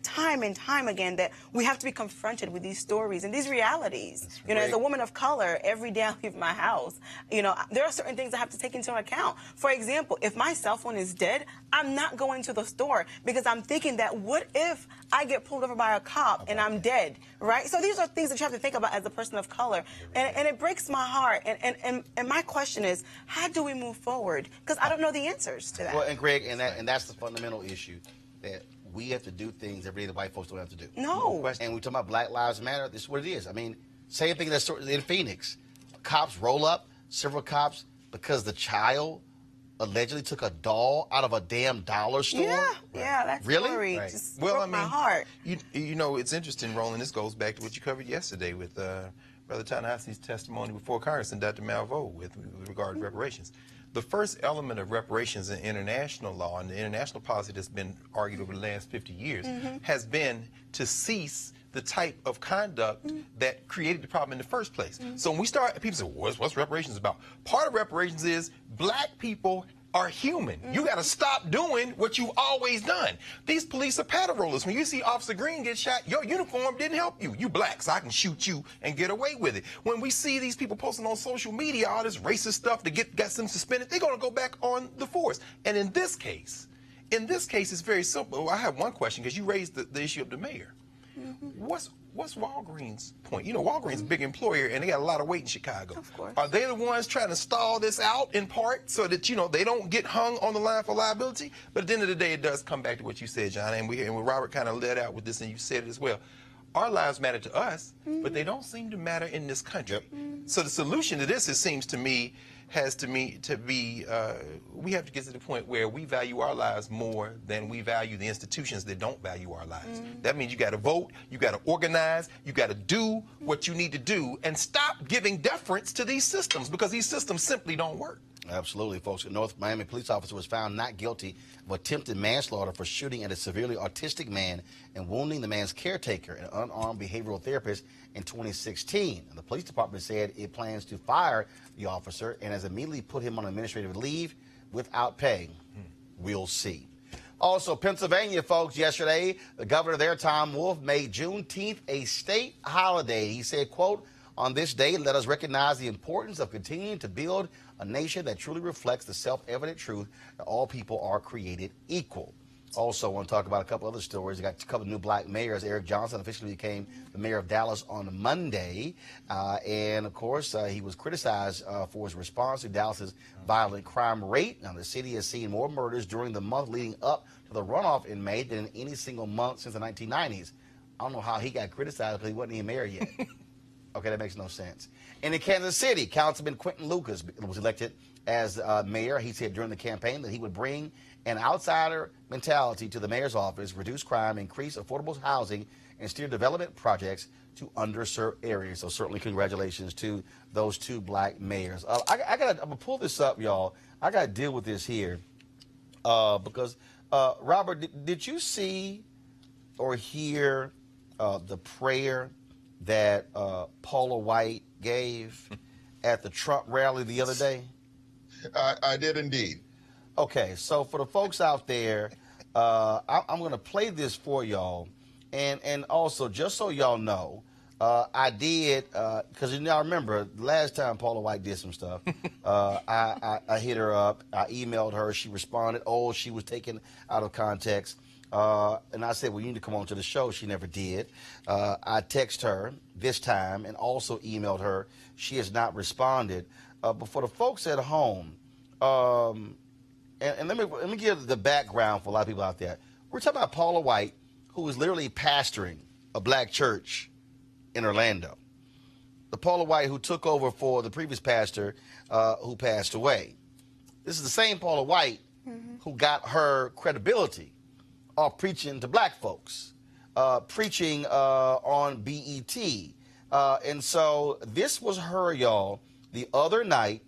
F: time and time again that we have to be confronted with these stories and these realities. You know, as a woman of color, every day I leave my house, you know, there are certain things I have to take into account. For example, if my cell phone is dead, I'm not going to the store because I'm thinking that what if I get pulled over by a cop and I'm dead, right? So these are things that you have to think about as a person of color. And it breaks my heart. And my question is, how do we move forward? Because I don't know the answers to that.
A: Well, and Greg, and that's the fundamental issue, that we have to do things every day that white folks don't have to do.
F: No.
A: And we talk about Black Lives Matter. This is what it is. I mean, same thing that's in Phoenix. Cops roll up, several cops, because the child allegedly took a doll out of a damn dollar store.
F: Yeah, that's
A: really
F: just broke my heart.
E: You know, it's interesting, Roland. This goes back to what you covered yesterday with Brother Ta-Nehisi's testimony before Congress and Dr. Malveaux with regard to reparations. The first element of reparations in international law and the international policy that's been argued over the last 50 years has been to cease the type of conduct that created the problem in the first place. So when we start, people say, well, what's reparations about? Part of reparations is Black people are human. You got to stop doing what you've always done. These police are paddle rollers. When you see Officer Green get shot, your uniform didn't help you. You Black, so I can shoot you and get away with it. When we see these people posting on social media all this racist stuff to get them suspended, they're going to go back on the force. And in this case, it's very simple. I have one question, because you raised the issue of the mayor. What's Walgreens' point? You know, Walgreens is a big employer, and they got a lot of weight in Chicago.
F: Of course.
E: Are they the ones trying to stall this out in part so that, you know, they don't get hung on the line for liability? But at the end of the day, it does come back to what you said, John, and Robert kind of led out with this, and you said it as well. Our lives matter to us, but they don't seem to matter in this country. So the solution to this, it seems to me, has to be we have to get to the point where we value our lives more than we value the institutions that don't value our lives. That means you got to vote, you got to organize, you got to do what you need to do, and stop giving deference to these systems, because these systems simply don't work.
A: Absolutely, folks. A North Miami police officer was found not guilty of attempted manslaughter for shooting at a severely autistic man and wounding the man's caretaker, an unarmed behavioral therapist, in 2016. And the police department said it plans to fire the officer and has immediately put him on administrative leave without pay. We'll see. Also, Pennsylvania, folks, yesterday, the governor there, Tom Wolf, made Juneteenth a state holiday. He said, quote, "On this day, let us recognize the importance of continuing to build a nation that truly reflects the self-evident truth that all people are created equal." Also, I want to talk about a couple other stories. We got a couple of new Black mayors. Eric Johnson officially became the mayor of Dallas on Monday. And, of course, he was criticized for his response to Dallas's violent crime rate. Now, the city has seen more murders during the month leading up to the runoff in May than in any single month since the 1990s. I don't know how he got criticized because he wasn't even mayor yet. Okay, that makes no sense. And in Kansas City, Councilman Quentin Lucas was elected as mayor. He said during the campaign that he would bring an outsider mentality to the mayor's office, reduce crime, increase affordable housing, and steer development projects to underserved areas. So certainly congratulations to those two Black mayors. I'm gonna pull this up, y'all. I gotta deal with this here because Robert, did you see or hear the prayer that Paula White gave at the Trump rally the other day?
G: I did indeed.
A: Okay, so for the folks out there, I'm going to play this for y'all. And also, just so y'all know, I did, because you know, I remember last time Paula White did some stuff, I hit her up, I emailed her, she responded, she was taken out of context. And I said, well, you need to come on to the show. She never did. I texted her this time and also emailed her. She has not responded. But for the folks at home, and let me give the background for a lot of people out there. We're talking about Paula White, who is literally pastoring a Black church in Orlando. The Paula White who took over for the previous pastor who passed away. This is the same Paula White who got her credibility off preaching to Black folks, preaching on BET. And so this was her, y'all, the other night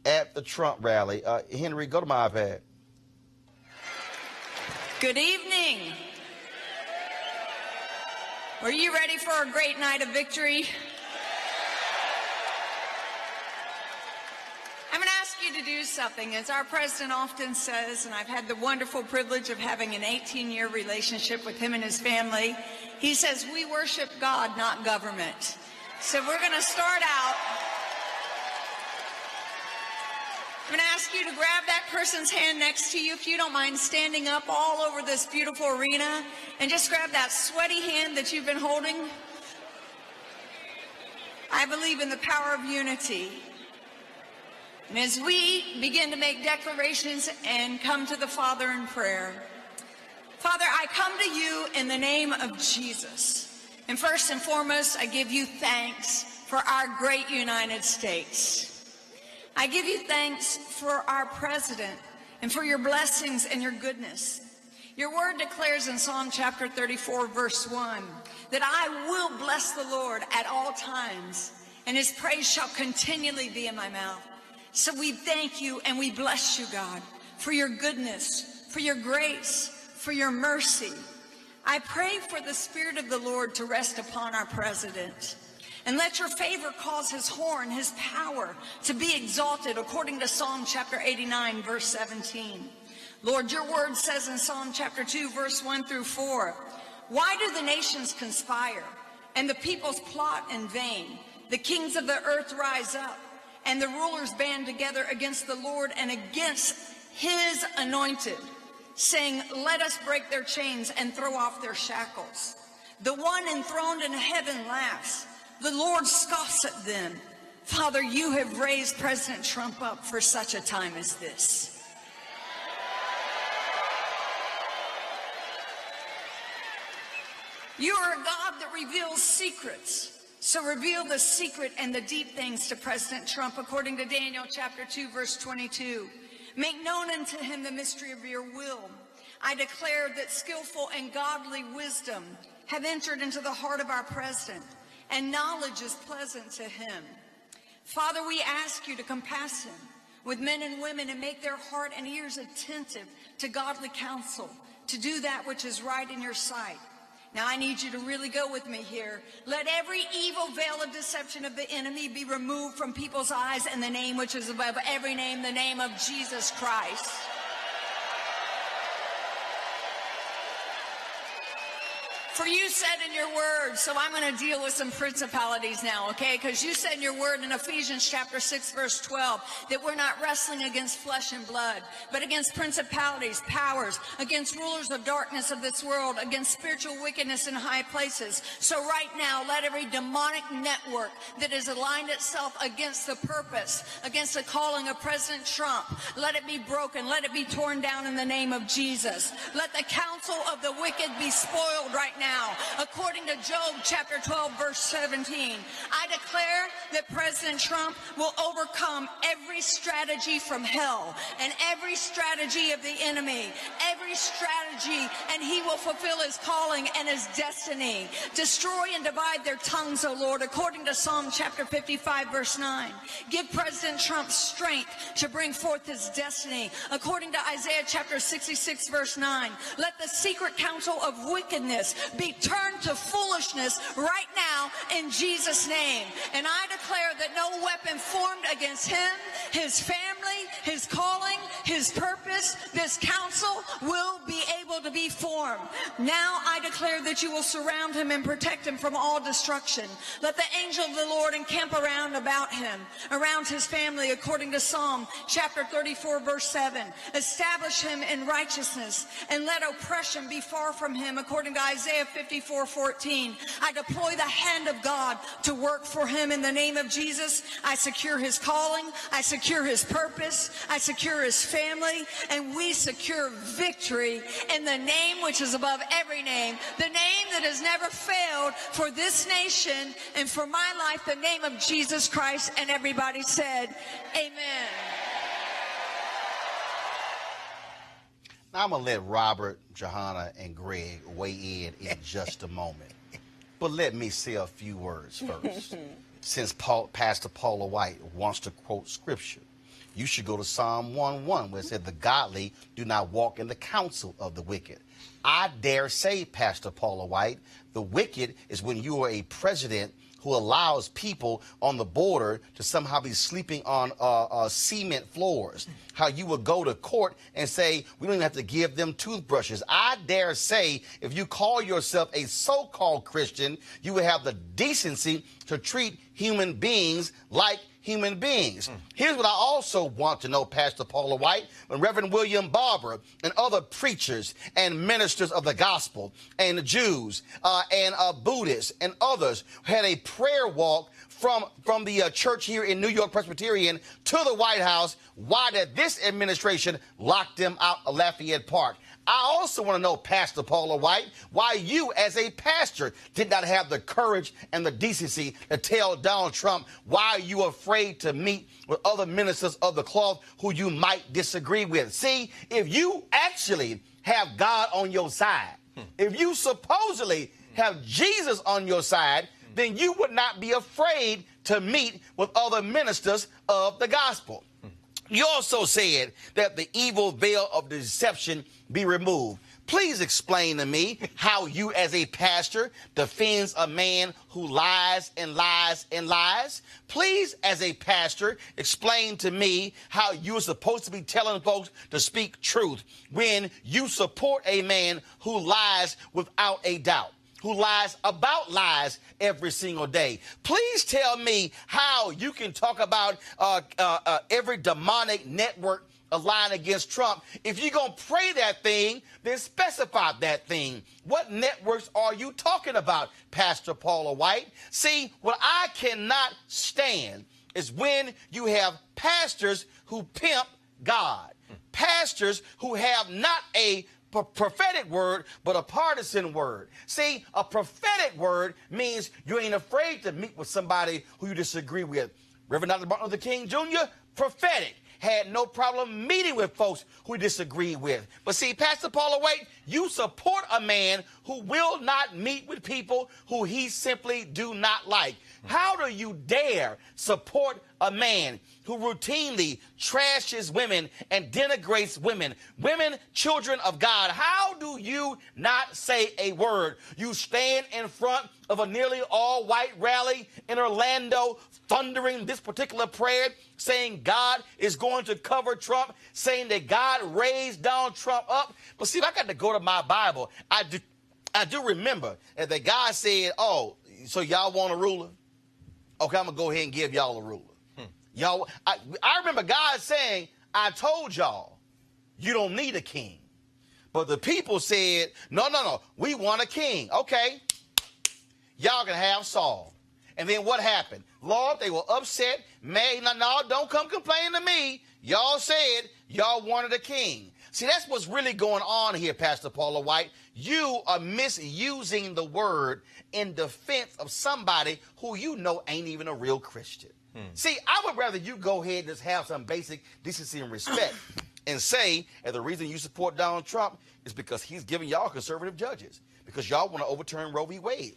A: at the Trump rally. Henry, go to my iPad.
N: Good evening.
B: Are you ready for a great night of victory? I'm going to ask you to do something. As our president often says, and I've had the wonderful privilege of having an 18-year relationship with him and his family, he says, we worship God, not government. So we're going to start out. I'm going to ask you to grab that person's hand next to you, if you don't mind standing up all over this beautiful arena, and just grab that sweaty hand that you've been holding. I believe in the power of unity. And as we begin to make declarations and come to the Father in prayer, Father, I come to you in the name of Jesus. And first and foremost, I give you thanks for our great United States. I give you thanks for our president and for your blessings and your goodness. Your word declares in Psalm chapter 34, verse 1, that I will bless the Lord at all times, and his praise shall continually be in my mouth. So we thank you and we bless you, God, for your goodness, for your grace, for your mercy. I pray for the Spirit of the Lord to rest upon our president. And let your favor cause his horn, his power, to be exalted, according to Psalm chapter 89, verse 17. Lord, your word says in Psalm chapter 2, verse 1 through 4, why do the nations conspire and the peoples plot in vain? The kings of the earth rise up, and the rulers band together against the Lord and against his anointed, saying, let us break their chains and throw off their shackles. The one enthroned in heaven laughs. The Lord scoffs at them. Father, you have raised President Trump up for such a time as this. You are a God that reveals secrets. So reveal the secret and the deep things to President Trump, according to Daniel chapter 2, verse 22. Make known unto him the mystery of your will. I declare that skillful and godly wisdom have entered into the heart of our president, and knowledge is pleasant to him. Father, we ask you to compass him with men and women and make their heart and ears attentive to godly counsel, to do that which is right in your sight. Now, I need you to really go with me here. Let every evil veil of deception of the enemy be removed from people's eyes in the name which is above every name, the name of Jesus Christ. For you said in your word, so I'm going to deal with some principalities now, okay? Because you said in your word in Ephesians chapter 6, verse 12, that we're not wrestling against flesh and blood, but against principalities, powers, against rulers of darkness of this world, against spiritual wickedness in high places. So right now, let every demonic network that has aligned itself against the purpose, against the calling of President Trump, let it be broken, let it be torn down in the name of Jesus. Let the counsel of the wicked be spoiled right now. According to Job chapter 12, verse 17, I declare that President Trump will overcome every strategy from hell and every strategy of the enemy, every strategy, and he will fulfill his calling and his destiny. Destroy and divide their tongues, O Lord, according to Psalm chapter 55, verse 9. Give President Trump strength to bring forth his destiny, according to Isaiah chapter 66, verse 9. Let the secret counsel of wickedness be turned to foolishness right now in Jesus' name. And I declare that no weapon formed against him, his family, his calling, his purpose, this counsel will be able to be formed. Now I declare that you will surround him and protect him from all destruction. Let the angel of the Lord encamp around about him, around his family, according to Psalm chapter 34, verse 7. Establish him in righteousness and let oppression be far from him, according to Isaiah 54:14. I deploy the hand of God to work for him in the name of Jesus. I secure his calling. I secure his purpose. I secure his family. And we secure victory in the name which is above every name, the name that has never failed for this nation and for my life, the name of Jesus Christ. And everybody said, amen.
A: Now I'm going to let Robert, Johanna, and Greg weigh in just a moment. But let me say a few words first. Since Pastor Paula White wants to quote scripture. you should go to Psalm 1:1, where it said, the godly do not walk in the counsel of the wicked. I dare say, Pastor Paula White, the wicked is when you are a president who allows people on the border to somehow be sleeping on cement floors. How you would go to court and say, we don't even have to give them toothbrushes. I dare say, if you call yourself a so-called Christian, you would have the decency to treat human beings like human beings. Here's what I also want to know, Pastor Paula White. When Reverend William Barber and other preachers and ministers of the gospel and the Jews and Buddhists and others had a prayer walk from the church here in New York Presbyterian to the White House, why did this administration lock them out of Lafayette Park? I also want to know, Pastor Paula White, why you as a pastor did not have the courage and the decency to tell Donald Trump why you are afraid to meet with other ministers of the cloth who you might disagree with. See, if you actually have God on your side, if you supposedly have Jesus on your side, then you would not be afraid to meet with other ministers of the gospel. You also said that the evil veil of deception be removed. Please explain to me how you as a pastor defends a man who lies and lies and lies. Please, as a pastor, explain to me how you're supposed to be telling folks to speak truth when you support a man who lies without a doubt, who lies about lies every single day. Please tell me how you can talk about every demonic network aligned against Trump. If you're going to pray that thing, then specify that thing. What networks are you talking about, Pastor Paula White? See, what I cannot stand is when you have pastors who pimp God, pastors who have not a prophetic word, but a partisan word. See, a prophetic word means you ain't afraid to meet with somebody who you disagree with. Reverend Dr. Martin Luther King Jr., prophetic, had no problem meeting with folks who disagree with. But see, Pastor Paula White, you support a man who will not meet with people who he simply do not like. How do you dare support a man who routinely trashes women and denigrates women, children of God? How do you not say a word? You stand in front of a nearly all-white rally in Orlando, thundering this particular prayer, saying God is going to cover Trump, saying that God raised Donald Trump up. But see, if I got to go to my Bible, I do remember that God said, oh, so y'all want a ruler? Okay, I'm going to go ahead and give y'all a ruler. Y'all, I remember God saying, I told y'all, you don't need a king. But the people said, no, we want a king. Okay, y'all can have Saul. And then what happened? Lord, they were upset. Man, no, don't come complain to me. Y'all said y'all wanted a king. See, that's what's really going on here, Pastor Paula White. You are misusing the word in defense of somebody who you know ain't even a real Christian. See, I would rather you go ahead and just have some basic decency and respect and say, and the reason you support Donald Trump is because he's giving y'all conservative judges, because y'all want to overturn Roe v. Wade.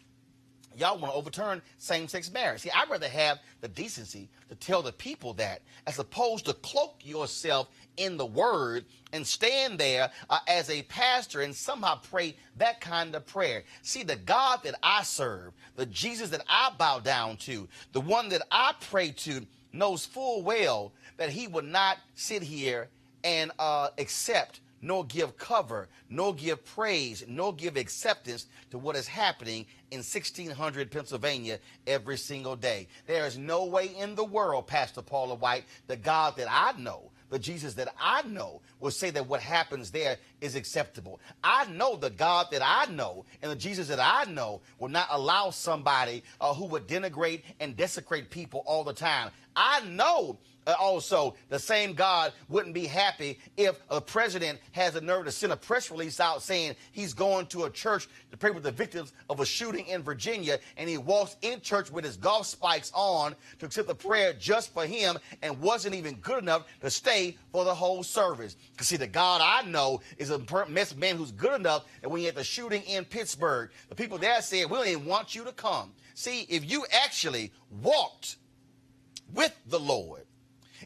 A: Y'all want to overturn same-sex marriage. See, I'd rather have the decency to tell the people that, as opposed to cloak yourself in the word and stand there as a pastor and somehow pray that kind of prayer. See, the God that I serve, the Jesus that I bow down to, the one that I pray to, knows full well that he would not sit here and accept nor give cover, nor give praise, nor give acceptance to what is happening in 1600 Pennsylvania every single day. There is no way in the world, Pastor Paula White, the God that I know, the Jesus that I know, will say that what happens there is acceptable. I know the God that I know and the Jesus that I know will not allow somebody who would denigrate and desecrate people all the time. I know also the same God wouldn't be happy if a president has the nerve to send a press release out saying he's going to a church to pray with the victims of a shooting in Virginia, and he walks in church with his golf spikes on to accept the prayer just for him and wasn't even good enough to stay for the whole service. Because see, the God I know is a man who's good enough that when he had the shooting in Pittsburgh, the people there said, we don't even want you to come. See, if you actually walked with the Lord,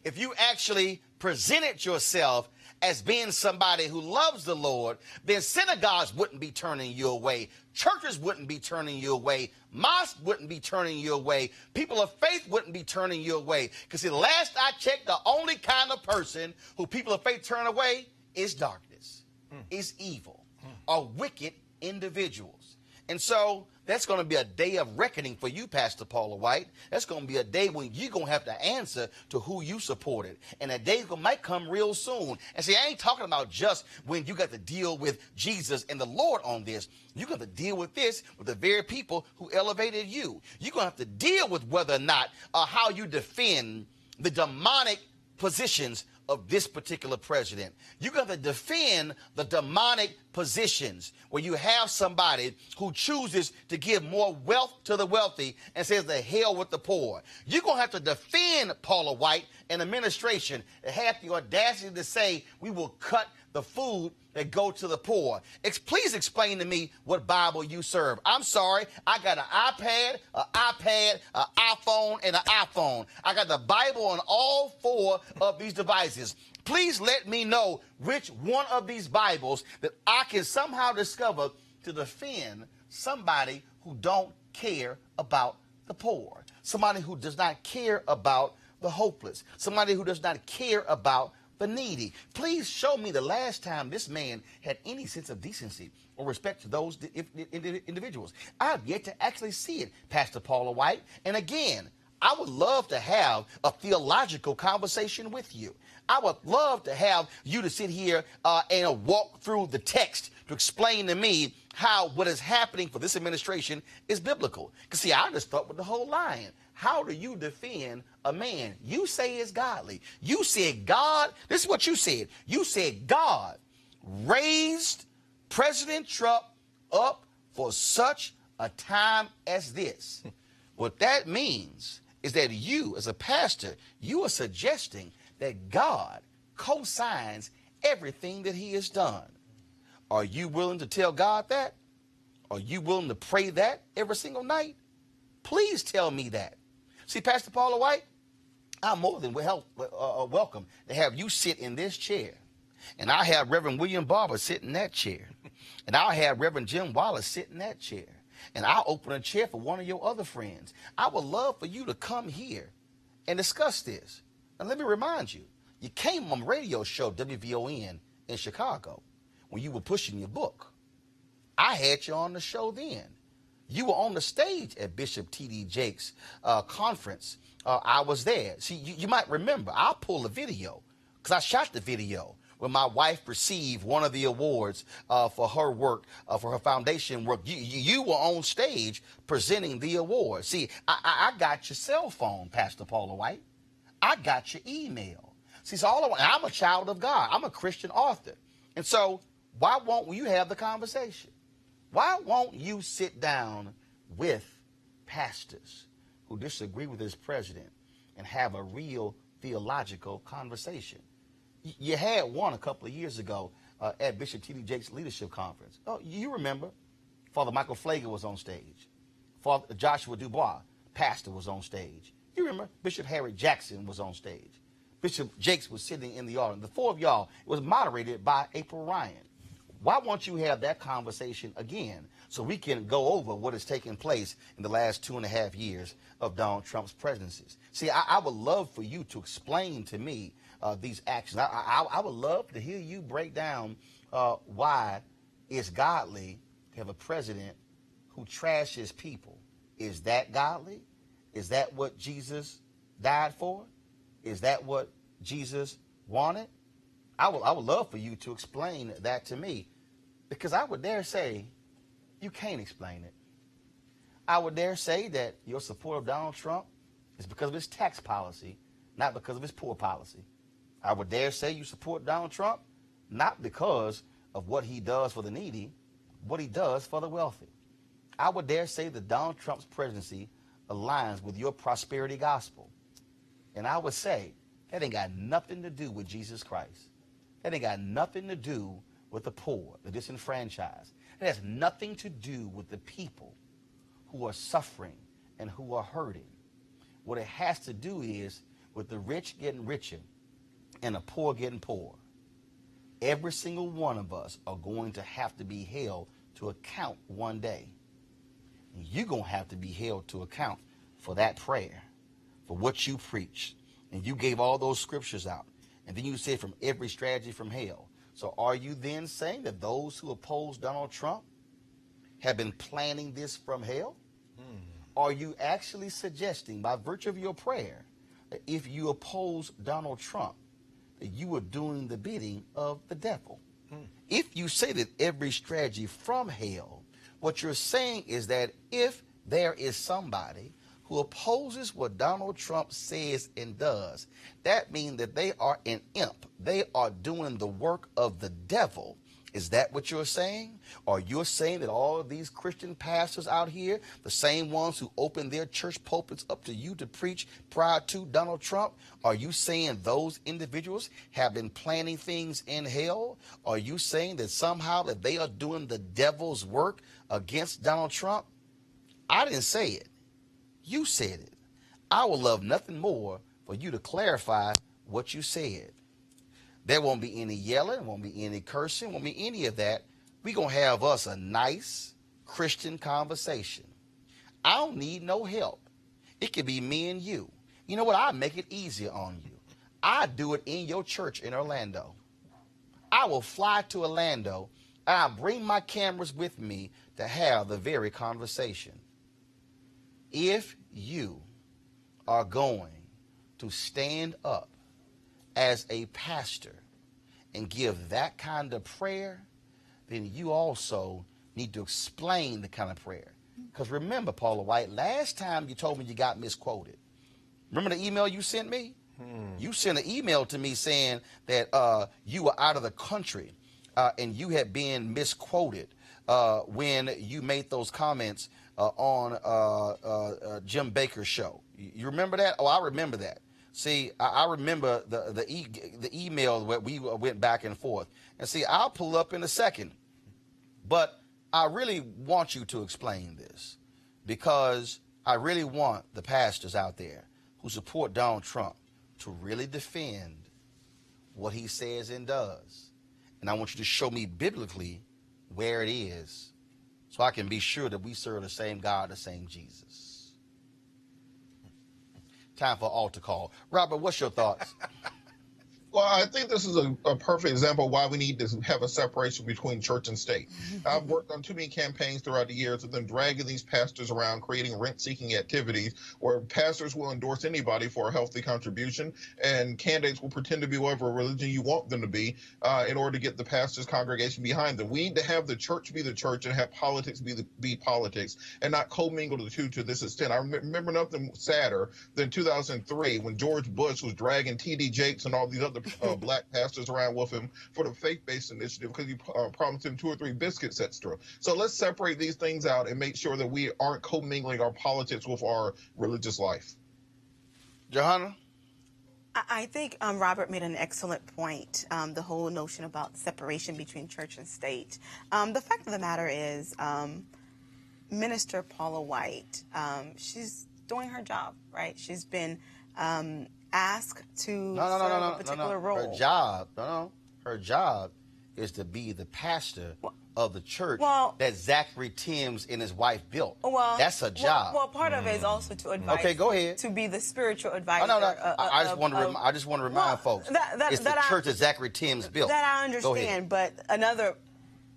A: if you actually presented yourself as being somebody who loves the Lord, then synagogues wouldn't be turning you away. Churches wouldn't be turning you away. Mosques wouldn't be turning you away. People of faith wouldn't be turning you away. Because the last I checked, the only kind of person who people of faith turn away is darkness, is evil, are wicked individuals. And so that's going to be a day of reckoning for you, Pastor Paula White. That's going to be a day when you're going to have to answer to who you supported. And that day might come real soon. And see, I ain't talking about just when you got to deal with Jesus and the Lord on this. You're going to deal with this with the very people who elevated you. You're going to have to deal with whether or not how you defend the demonic positions of this particular president. You're going to defend the demonic positions where you have somebody who chooses to give more wealth to the wealthy and says the hell with the poor. You're going to have to defend Paula White and administration that have the audacity to say we will cut the food that go to the poor. Please explain to me what Bible you serve. I'm sorry, I got an iPad, an iPhone, and an iPhone. I got the Bible on all four of these devices. Please let me know which one of these Bibles that I can somehow discover to defend somebody who don't care about the poor, somebody who does not care about the hopeless, somebody who does not care about the needy. Please show me the last time this man had any sense of decency or respect to those individuals. I've yet to actually see it, Pastor Paula White. And again, I would love to have a theological conversation with you. I would love to have you to sit here and walk through the text to explain to me how what is happening for this administration is biblical. Because, see, I just thought with the whole line. How do you defend a man you say is godly? You said God, this is what you said. You said God raised President Trump up for such a time as this. What that means is that you, as a pastor, you are suggesting that God co-signs everything that he has done. Are you willing to tell God that? Are you willing to pray that every single night? Please tell me that. See, Pastor Paula White, I'm more than welcome to have you sit in this chair. And I'll have Reverend William Barber sit in that chair. And I'll have Reverend Jim Wallace sit in that chair. And I'll open a chair for one of your other friends. I would love for you to come here and discuss this. And let me remind you, you came on a radio show, WVON, in Chicago, when you were pushing your book. I had you on the show then. You were on the stage at Bishop T.D. Jakes' conference. I was there. See, you might remember, I'll pull a video, because I shot the video when my wife received one of the awards for her work, for her foundation work. You were on stage presenting the award. See, I got your cell phone, Pastor Paula White. I got your email. See, so I'm a child of God. I'm a Christian author. And so why won't you have the conversation? Why won't you sit down with pastors who disagree with this president and have a real theological conversation? You had one a couple of years ago at Bishop T.D. Jakes' leadership conference. Oh, you remember. Father Michael Flager was on stage. Father Joshua Dubois, pastor, was on stage. You remember Bishop Harry Jackson was on stage. Bishop Jakes was sitting in the audience. The four of y'all, it was moderated by April Ryan. Why won't you have that conversation again so we can go over what has taken place in the last 2.5 years of Donald Trump's presidencies? See, I would love for you to explain to me these actions. I would love to hear you break down why it's godly to have a president who trashes people. Is that godly? Is that what Jesus died for? Is that what Jesus wanted? I would love for you to explain that to me, because I would dare say you can't explain it. I would dare say that your support of Donald Trump is because of his tax policy, not because of his poor policy. I would dare say you support Donald Trump not because of what he does for the needy, what he does for the wealthy. I would dare say that Donald Trump's presidency aligns with your prosperity gospel. And I would say that ain't got nothing to do with Jesus Christ. That ain't got nothing to do with the poor, the disenfranchised. It has nothing to do with the people who are suffering and who are hurting. What it has to do is with the rich getting richer and the poor getting poorer. Every single one of us are going to have to be held to account one day. And you're going to have to be held to account for that prayer, for what you preached. And you gave all those scriptures out. And then you said from every strategy from hell. So are you then saying that those who oppose Donald Trump have been planning this from hell? Are you actually suggesting, by virtue of your prayer, that if you oppose Donald Trump, that you are doing the bidding of the devil? If you say that every strategy from hell, what you're saying is that if there is somebody who opposes what Donald Trump says and does, that means that they are an imp. They are doing the work of the devil. Is that what you're saying? Or you're saying that all of these Christian pastors out here, the same ones who opened their church pulpits up to you to preach prior to Donald Trump, are you saying those individuals have been planning things in hell? Are you saying that somehow that they are doing the devil's work against Donald Trump? I didn't say it. You said it. I would love nothing more for you to clarify what you said. There won't be any yelling, won't be any cursing, won't be any of that. We're going to have us a nice Christian conversation. I don't need no help. It could be me and you. You know what? I'll make it easier on you. I do it in your church in Orlando. I will fly to Orlando and I'll bring my cameras with me to have the very conversation. If you are going to stand up as a pastor and give that kind of prayer, then you also need to explain the kind of prayer. Because remember, Paula White, last time you told me you got misquoted. Remember the email you sent me? You sent an email to me saying that you were out of the country and you had been misquoted when you made those comments on Jim Baker's show. You remember that? Oh, I remember that. See, I remember the email where we went back and forth. And see, I'll pull up in a second. But I really want you to explain this because I really want the pastors out there who support Donald Trump to really defend what he says and does. And I want you to show me biblically where it is so I can be sure that we serve the same God, the same Jesus. Time for altar call. Robert, what's your thoughts?
G: Well, I think this is a perfect example of why we need to have a separation between church and state. I've worked on too many campaigns throughout the years of them dragging these pastors around, creating rent-seeking activities where pastors will endorse anybody for a healthy contribution, and candidates will pretend to be whatever religion you want them to be in order to get the pastor's congregation behind them. We need to have the church be the church and have politics be politics and not commingle the two to this extent. I remember nothing sadder than 2003 when George Bush was dragging T.D. Jakes and all these other black pastors around with him for the faith-based initiative because he promised him 2 or 3 biscuits extra. So let's separate these things out and make sure that we aren't commingling our politics with our religious life.
A: Johanna?
F: I think Robert made an excellent point, the whole notion about separation between church and state. The fact of the matter is Minister Paula White, she's doing her job, right? She's been asked to serve a particular role.
A: Her job is to be the pastor of the church that Zachary Timms and his wife built. That's a job.
F: Well, part of it is also to advise.
A: Okay, go ahead.
F: To be the spiritual advisor.
A: I just want to remind folks it's the church that Zachary Timms built.
F: That I understand, but another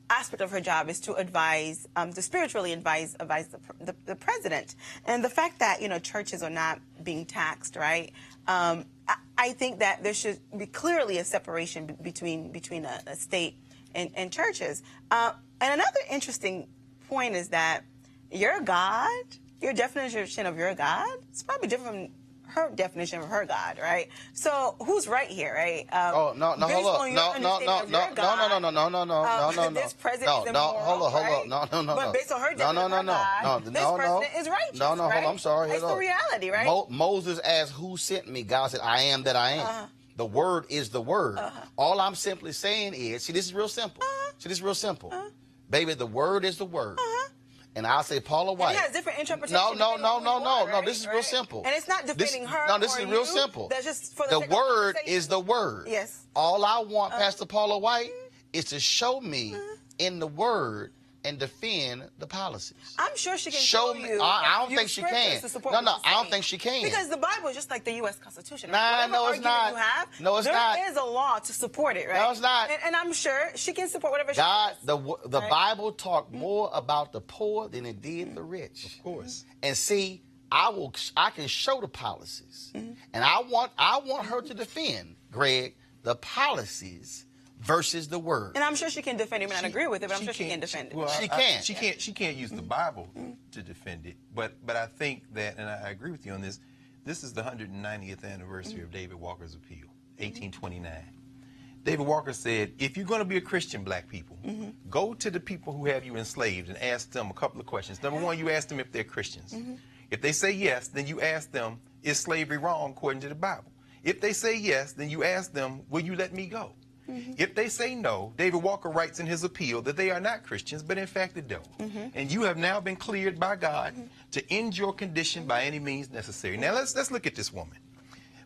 F: aspect of her job is to advise, to spiritually advise the president. And the fact that churches are not being taxed, right? I think that there should be clearly a separation between a state and churches. And another interesting point is that your God, your definition of your God, is probably different from her definition of her God, right? So who's right here, right?
A: Hold up. No.
F: This president is immoral, But based on her definition of her God, this president is righteous, right?
A: Hold on, I'm sorry.
F: It's the reality, right?
A: Moses asked, who sent me? God said, I am that I am. The word is the word. All I'm simply saying is, see, this is real simple. Baby, the word is the word. and I'll say Paula White.
F: And it has different interpretations.
A: No. This is real simple.
F: And it's not defending her.
A: No, this
F: or
A: is real
F: you.
A: simple.
F: That's just for
A: the
F: sake
A: word
F: of
A: is the word.
F: Yes.
A: All I want, Pastor Paula White, is to show me in the word and defend the policies.
F: I'm sure she can
A: show me.
F: you.
A: I don't think she can. No, I don't think she can.
F: Because the Bible is just like the U.S. Constitution.
A: No, it's not. No, it's not.
F: There is a law to support it, right?
A: No, it's not.
F: And I'm sure she can support whatever she
A: wants. The
F: right?
A: Bible talked more about the poor than it did the rich.
E: Of course.
A: And see, I can show the policies, and I want her to defend, Greg, the policies versus the word.
F: And I'm sure she can defend it. I mean, I agree with it, but I'm sure she can defend it.
E: Well,
A: she can.
E: She can't use the Bible to defend it. But I think that, and I agree with you on this. This is the 190th anniversary of David Walker's appeal, 1829. David Walker said, if you're going to be a Christian, black people, go to the people who have you enslaved and ask them a couple of questions. Number one, you ask them if they're Christians. If they say yes, then you ask them, is slavery wrong according to the Bible? If they say yes, then you ask them, will you let me go? If they say no, David Walker writes in his appeal that they are not Christians, but in fact the devil. And you have now been cleared by God to end your condition by any means necessary. Now let's look at this woman.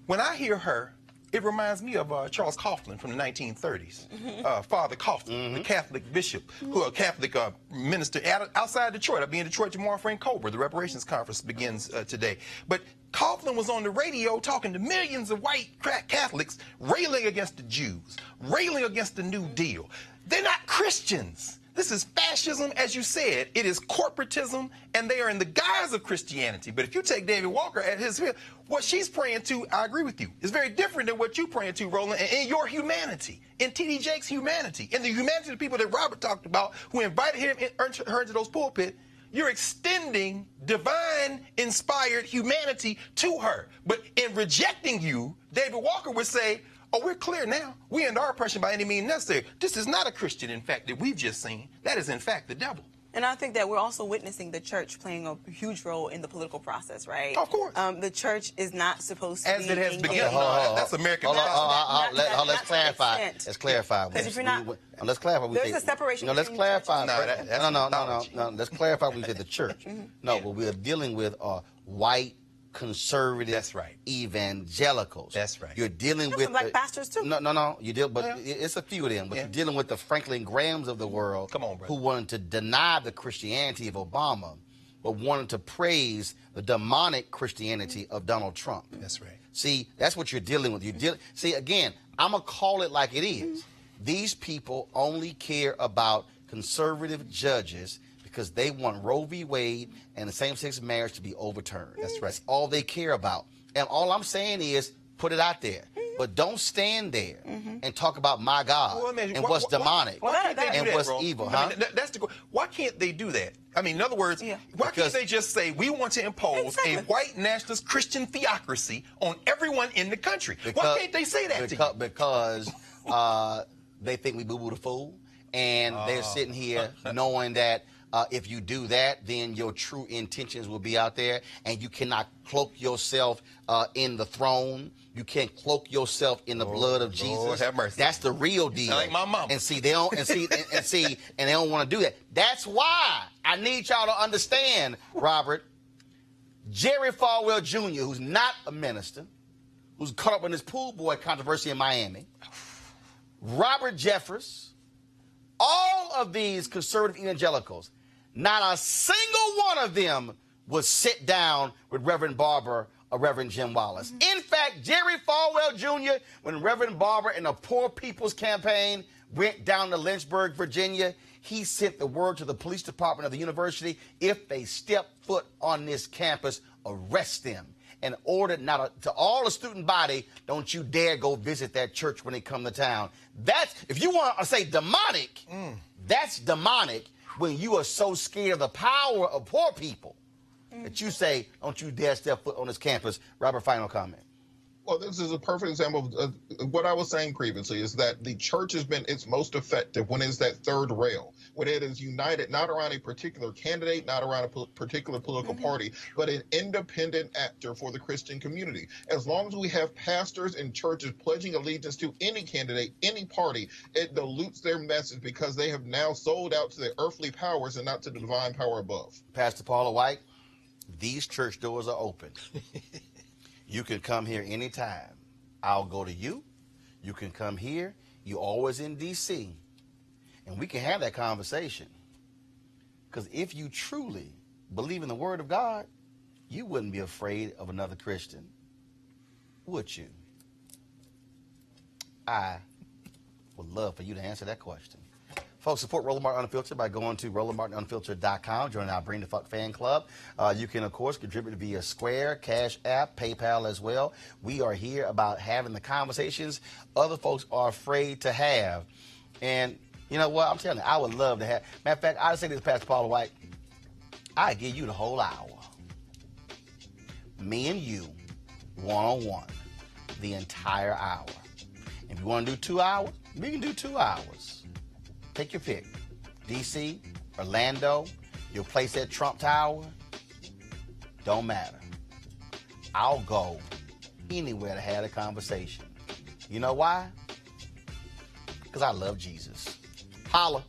E: When I hear her, it reminds me of Charles Coughlin from the 1930s. Father Coughlin, the Catholic bishop, who a Catholic minister outside Detroit. I'll be in Detroit tomorrow for October. The reparations conference begins today. But Coughlin was on the radio talking to millions of white Catholics, railing against the Jews, railing against the New Deal. They're not Christians. This is fascism, as you said. It is corporatism, and they are in the guise of Christianity. But if you take David Walker at his field, what she's praying to, I agree with you, is very different than what you're praying to, Roland, and in your humanity, in T.D. Jakes' humanity, in the humanity of the people that Robert talked about who invited her into those pulpits. You're extending divine-inspired humanity to her. But in rejecting you, David Walker would say, oh, we're clear now. We end our oppression by any means necessary. This is not a Christian, in fact, that we've just seen. That is, in fact, the devil.
F: And I think that we're also witnessing the church playing a huge role in the political process, right?
E: Of course.
F: The church is not supposed to
E: as
F: be...
E: it has begun. That's American.
A: Let's clarify. Let's clarify.
F: Because if you're not...
A: Let's clarify.
F: There's a separation.
A: No, let's clarify.
E: No.
A: Let's clarify. We said the church. No, what we're dealing with are white, conservative,
E: that's right,
A: evangelicals.
E: That's right.
A: You're dealing with
F: black pastors too.
A: No. You deal, but it's a few of them. But you're dealing with the Franklin Grahams of the world.
E: Come on, brother.
A: Who wanted to deny the Christianity of Obama, but wanted to praise the demonic Christianity of Donald Trump.
E: That's right.
A: See, that's what you're dealing with. See, again, I'm gonna call it like it is. These people only care about conservative judges because they want Roe v. Wade and the same-sex marriage to be overturned. That's right. That's all they care about. And all I'm saying is put it out there. But don't stand there and talk about my God and what's demonic and what's evil.
E: I mean, why can't they do that? I mean, in other words, why can't they just say, we want to impose a white nationalist Christian theocracy on everyone in the country? Why can't they say that to you?
A: Because they think we boo-boo the fool, and they're sitting here knowing that if you do that, then your true intentions will be out there, and you cannot cloak yourself in the throne. You can't cloak yourself in the blood of Jesus.
E: Lord have mercy.
A: That's the real deal.
E: Like my mama.
A: And see, they don't and they don't want to do that. That's why I need y'all to understand, Robert. Jerry Falwell Jr., who's not a minister, who's caught up in this pool boy controversy in Miami. Robert Jeffress, all of these conservative evangelicals, not a single one of them would sit down with Reverend Barber or Reverend Jim Wallace. In fact, Jerry Falwell Jr., when Reverend Barber and the Poor People's Campaign went down to Lynchburg, Virginia, he sent the word to the police department of the university, if they step foot on this campus, arrest them. And ordered to all the student body, don't you dare go visit that church when they come to town. That's, if you want to say demonic, that's demonic when you are so scared of the power of poor people that you say, don't you dare step foot on this campus. Robert, final comment.
G: Well, this is a perfect example of what I was saying previously, is that the church has been its most effective when it's that third rail. when it is united not around a particular candidate, not around a particular political party, but an independent actor for the Christian community. As long as we have pastors and churches pledging allegiance to any candidate, any party, it dilutes their message because they have now sold out to the earthly powers and not to the divine power above.
A: Pastor Paula White, these church doors are open. You can come here anytime. I'll go to you. You can come here. You're always in D.C. And we can have that conversation. Because if you truly believe in the Word of God, you wouldn't be afraid of another Christian, would you? I would love for you to answer that question. Folks, support Roland Martin Unfiltered by going to RolandMartinUnfiltered.com. Join our Bring the Fuck fan club. You can, of course, contribute via Square, Cash App, PayPal as well. We are here about having the conversations other folks are afraid to have. And you know what? I'm telling you, I would love to have. Matter of fact, I'd say this to Pastor Paula White. I'd give you the whole hour. Me and you, one-on-one, the entire hour. If you want to do 2 hours, we can do 2 hours. Take your pick. D.C., Orlando, your place at Trump Tower, don't matter. I'll go anywhere to have a conversation. You know why? Because I love Jesus. Holla.